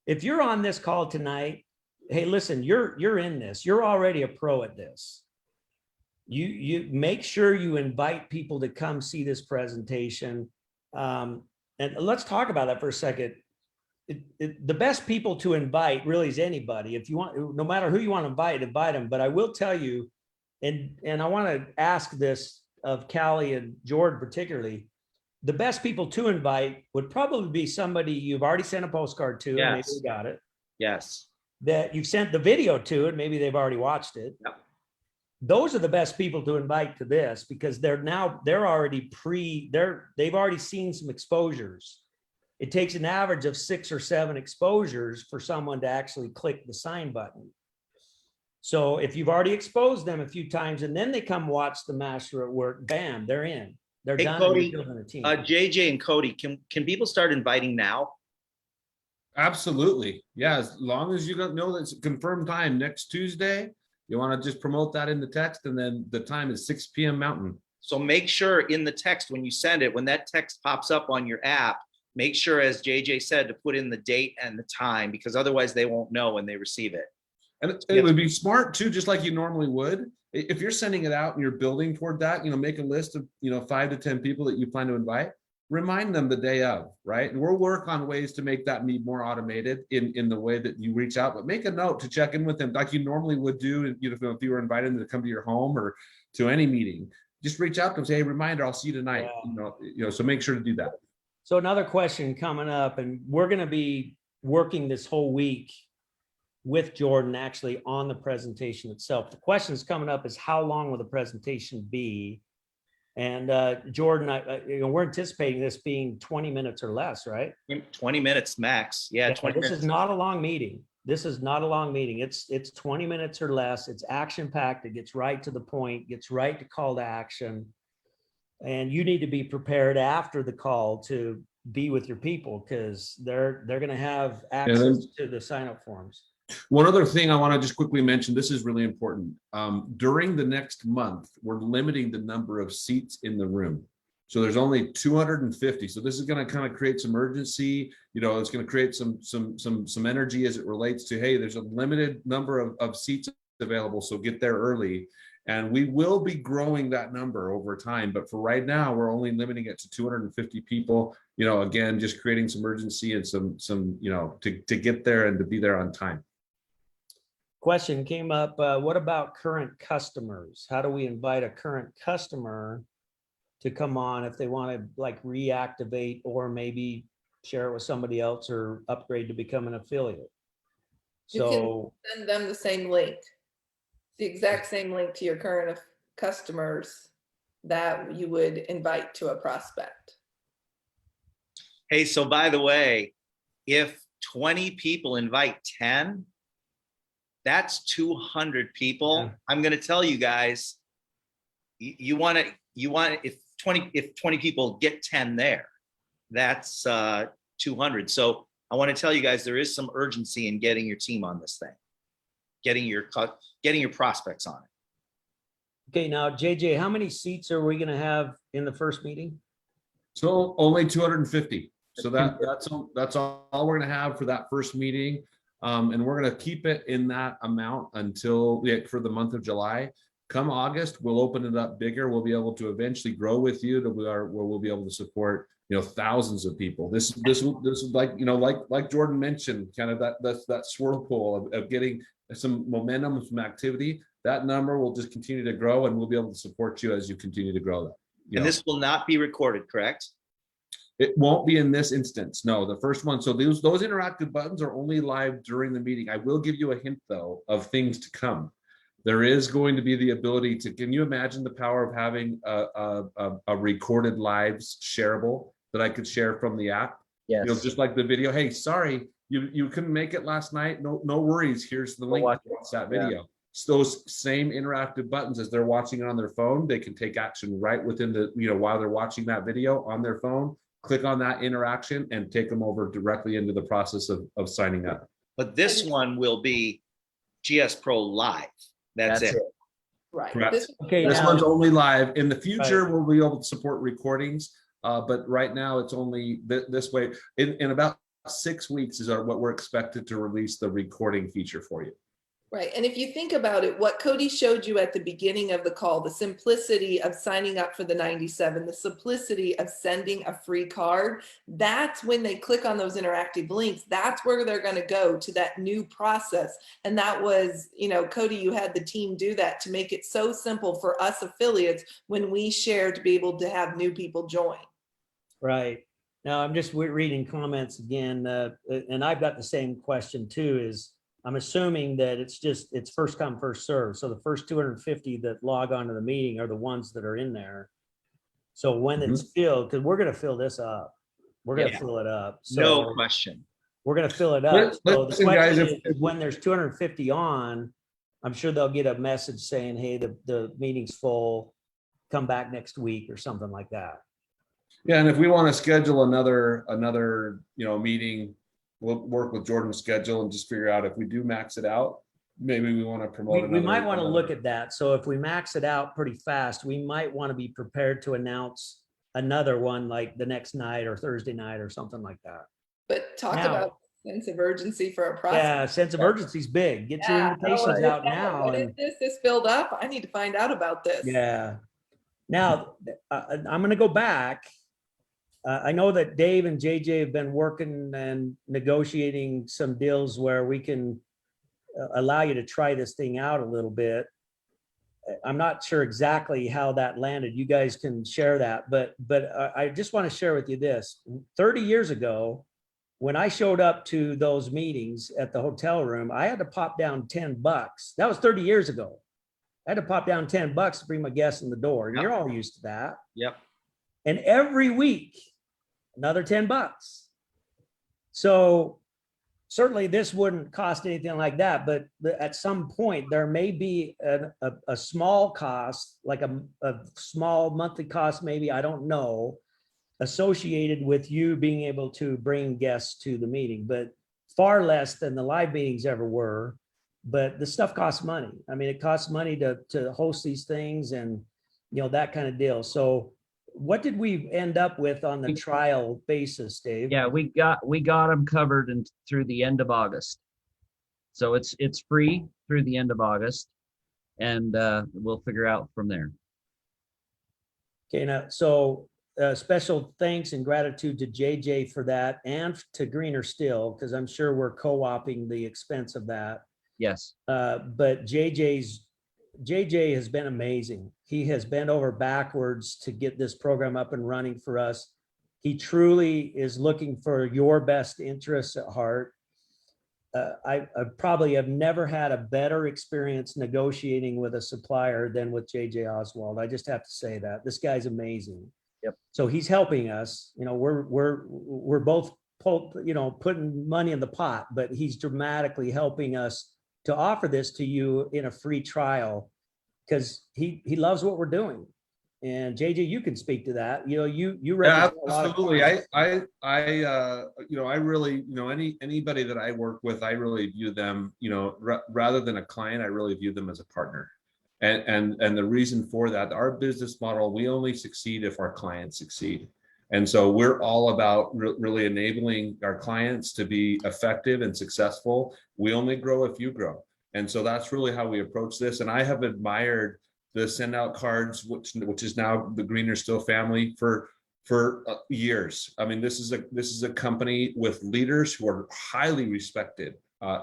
if you're on this call tonight, hey, listen, you're in this. You're already a pro at this. You make sure you invite people to come see this presentation. And let's talk about that for a second. The best people to invite really is anybody. If you want, no matter who you want to invite them. But I will tell you, and I want to ask this of Callie and Jordan particularly, the best people to invite would probably be somebody you've already sent a postcard to, and maybe Yes. they got it, Yes. that you've sent the video to, and maybe they've already watched it. Yep. Those are the best people to invite to this, because they've already seen some exposures. It takes an average of 6 or 7 exposures for someone to actually click the sign button. So if you've already exposed them a few times and then they come watch the master at work, bam, they're in. They're Hey, done. Cody, And you're building a team. JJ and Cody, can people start inviting now? Absolutely. Yeah, as long as you don't know that's a confirmed time next Tuesday, you want to just promote that in the text, and then the time is 6 p.m. Mountain. So make sure in the text, when you send it, when that text pops up on your app, make sure, as JJ said, to put in the date and the time, because otherwise they won't know when they receive it. And it would be smart too, just like you normally would. If you're sending it out and you're building toward that, make a list of, 5 to 10 people that you plan to invite, remind them the day of, right? And we'll work on ways to make that meet more automated in the way that you reach out, but make a note to check in with them like you normally would do. If you were invited them to come to your home or to any meeting, just reach out to them, say, hey, reminder, I'll see you tonight. So make sure to do that. So another question coming up, and we're going to be working this whole week with Jordan actually on the presentation itself. The question that's coming up is, how long will the presentation be? And Jordan, we're anticipating this being 20 minutes or less, right? 20 minutes max. Yeah, 20 This minutes. is not a long meeting. It's 20 minutes or less. It's action packed. It gets right to the point, gets right to call to action. And you need to be prepared after the call to be with your people, because they're going to have access to the sign up forms. One other thing I want to just quickly mention, this is really important. During the next month, we're limiting the number of seats in the room. So there's only 250. So this is going to kind of create some urgency. It's going to create some energy as it relates to, hey, there's a limited number of seats available. So get there early. And we will be growing that number over time. But for right now, we're only limiting it to 250 people. Again, just creating some urgency and some to get there and to be there on time. Question came up. What about current customers? How do we invite a current customer to come on if they want to reactivate, or maybe share it with somebody else or upgrade to become an affiliate? You can send them the same link, the exact same link to your current customers that you would invite to a prospect. Hey, so by the way, if 20 people invite 10, that's 200 people. Yeah. I'm going to tell you guys, you want if 20 people get 10 there, that's 200. So I want to tell you guys, there is some urgency in getting your team on this thing, getting your prospects on it. Okay, now JJ, how many seats are we gonna have in the first meeting? So only 250. So that's all we're gonna have for that first meeting. And we're gonna keep it in that amount until for the month of July. Come August, we'll open it up bigger. We'll be able to eventually grow with you to where we'll be able to support, thousands of people. This is like, like Jordan mentioned, kind of that swirlpool of getting some momentum, some activity. That number will just continue to grow, and we'll be able to support you as you continue to grow that. And this will not be recorded, correct? It won't be in this instance. No, the first one. So those interactive buttons are only live during the meeting. I will give you a hint though of things to come. There is going to be the ability to, can you imagine the power of having a recorded lives shareable that I could share from the app? Yes. Just like the video. Hey, sorry, you couldn't make it last night. No worries. Here's the link to watch that video. Yeah. So those same interactive buttons, as they're watching it on their phone, they can take action right within the, while they're watching that video on their phone. Click on that interaction and take them over directly into the process of signing up. But this one will be GS Pro Live. That's it. Right. Correct. Okay, This now- one's only live. In the future, Right. we'll be able to support recordings, but right now it's only this way. In about 6 weeks is what we're expected to release the recording feature for you. Right. And if you think about it, what Cody showed you at the beginning of the call, the simplicity of signing up for the 97, the simplicity of sending a free card, that's when they click on those interactive links, that's where they're going to go to that new process. And that was, Cody, you had the team do that to make it so simple for us affiliates when we share to be able to have new people join. Right. Now I'm just reading comments again, and I've got the same question too, is I'm assuming that it's first come, first serve. So the first 250 that log on to the meeting are the ones that are in there. So when it's filled, because we're going to fill this up, we're going to fill it up. So No question. we're going to fill it up. So the Listen, guys, question is when there's 250 on, I'm sure they'll get a message saying, hey, the meeting's full, come back next week or something like that. Yeah, and if we want to schedule another meeting, we'll work with Jordan's schedule and just figure out if we do max it out, maybe we want to promote. We might want to look at that. So if we max it out pretty fast, we might want to be prepared to announce another one like the next night or Thursday night or something like that. But talk Now- about sense of urgency for a process. Yeah, sense of urgency is big. Get your invitations out now. What is this? This filled up? I need to find out about this. Yeah. Now, I'm going to go back. I know that Dave and JJ have been working and negotiating some deals where we can allow you to try this thing out a little bit. I'm not sure exactly how that landed. You guys can share that, but I just want to share with you this. 30 years ago, when I showed up to those meetings at the hotel room, I had to pop down $10. That was 30 years ago. I had to pop down $10 to bring my guests in the door. Yep. You're all used to that. Yep. And every week, another $10. So certainly this wouldn't cost anything like that, but at some point there may be a small cost, like a small monthly cost, maybe, I don't know, associated with you being able to bring guests to the meeting, but far less than the live meetings ever were. But the stuff costs money. I mean, it costs money to host these things and, that kind of deal. So what did we end up with on the trial basis, Dave? Yeah, we got them covered through the end of August. So it's free through the end of August, and we'll figure out from there. Okay, now, so special thanks and gratitude to JJ for that, and to Greener Still, because I'm sure we're co-oping the expense of that. Yes. But JJ has been amazing. He has bent over backwards to get this program up and running for us. He truly is looking for your best interests at heart. I probably have never had a better experience negotiating with a supplier than with JJ Oswald. I just have to say that. This guy's amazing. Yep. So he's helping us. We're both putting money in the pot, but he's dramatically helping us to offer this to you in a free trial, because he loves what we're doing. And JJ, you can speak to that. You Yeah, represent a lot of absolutely. clients. I really, anybody that I work with, I really view them, rather than a client, I really view them as a partner. And the reason for that, our business model, we only succeed if our clients succeed. And so we're all about really enabling our clients to be effective and successful. We only grow if you grow. And so that's really how we approach this. And I have admired the Send Out Cards, which is now the Greener Still family, for years. I mean, this is a company with leaders who are highly respected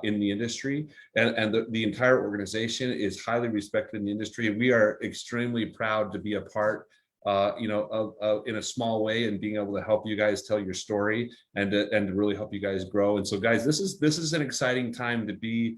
in the industry, and the entire organization is highly respected in the industry. We are extremely proud to be a part, in a small way, and being able to help you guys tell your story and to really help you guys grow. And so, guys, this is an exciting time to be,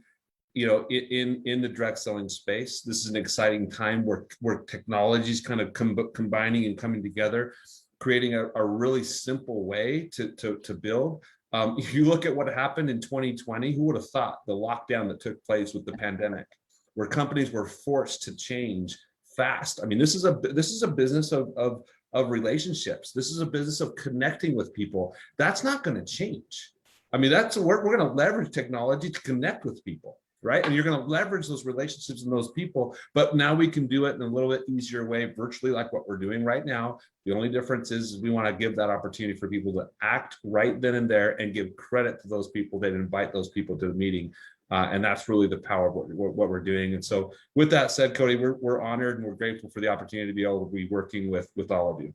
in the direct selling space. This is an exciting time where technology is kind of combining and coming together, creating a really simple way to build. If you look at what happened in 2020, who would have thought the lockdown that took place with the pandemic, where companies were forced to change fast? I mean, this is a business of relationships. This is a business of connecting with people. That's not going to change. I mean, we're going to leverage technology to connect with people, right? And you're going to leverage those relationships and those people, but now we can do it in a little bit easier way, virtually, like what we're doing right now. The only difference is we want to give that opportunity for people to act right then and there and give credit to those people that invite those people to the meeting. And that's really the power of what we're doing. And so with that said, Cody, we're honored and we're grateful for the opportunity to be able to be working with all of you.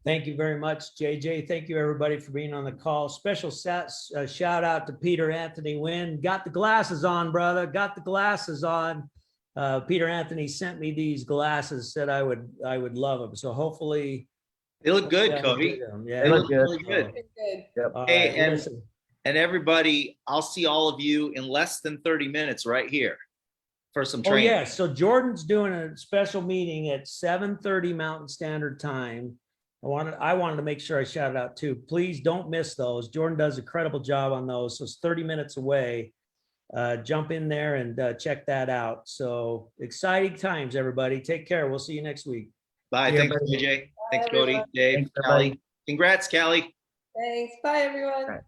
Thank you very much, JJ. Thank you, everybody, for being on the call. Special shout out to Peter Anthony Wynn. Got the glasses on, brother. Got the glasses on. Peter Anthony sent me these glasses, said I would love them. So hopefully They look good, Cody. Yeah, They look good. really good. Good. All Hey, right, and listen. And everybody, I'll see all of you in less than 30 minutes right here for some Oh, training. yeah. So Jordan's doing a special meeting at 7:30 Mountain Standard Time. I wanted to make sure I shout it out too. Please don't miss those. Jordan does a credible job on those. So it's 30 minutes away. Jump in there and check that out. So exciting times, everybody. Take care. We'll see you next week. Bye. Yeah, Thanks, buddy. JJ. Thanks, Bye, Cody, everyone. Dave, Thanks, everybody. Callie. Congrats, Callie. Thanks. Bye, everyone. Right.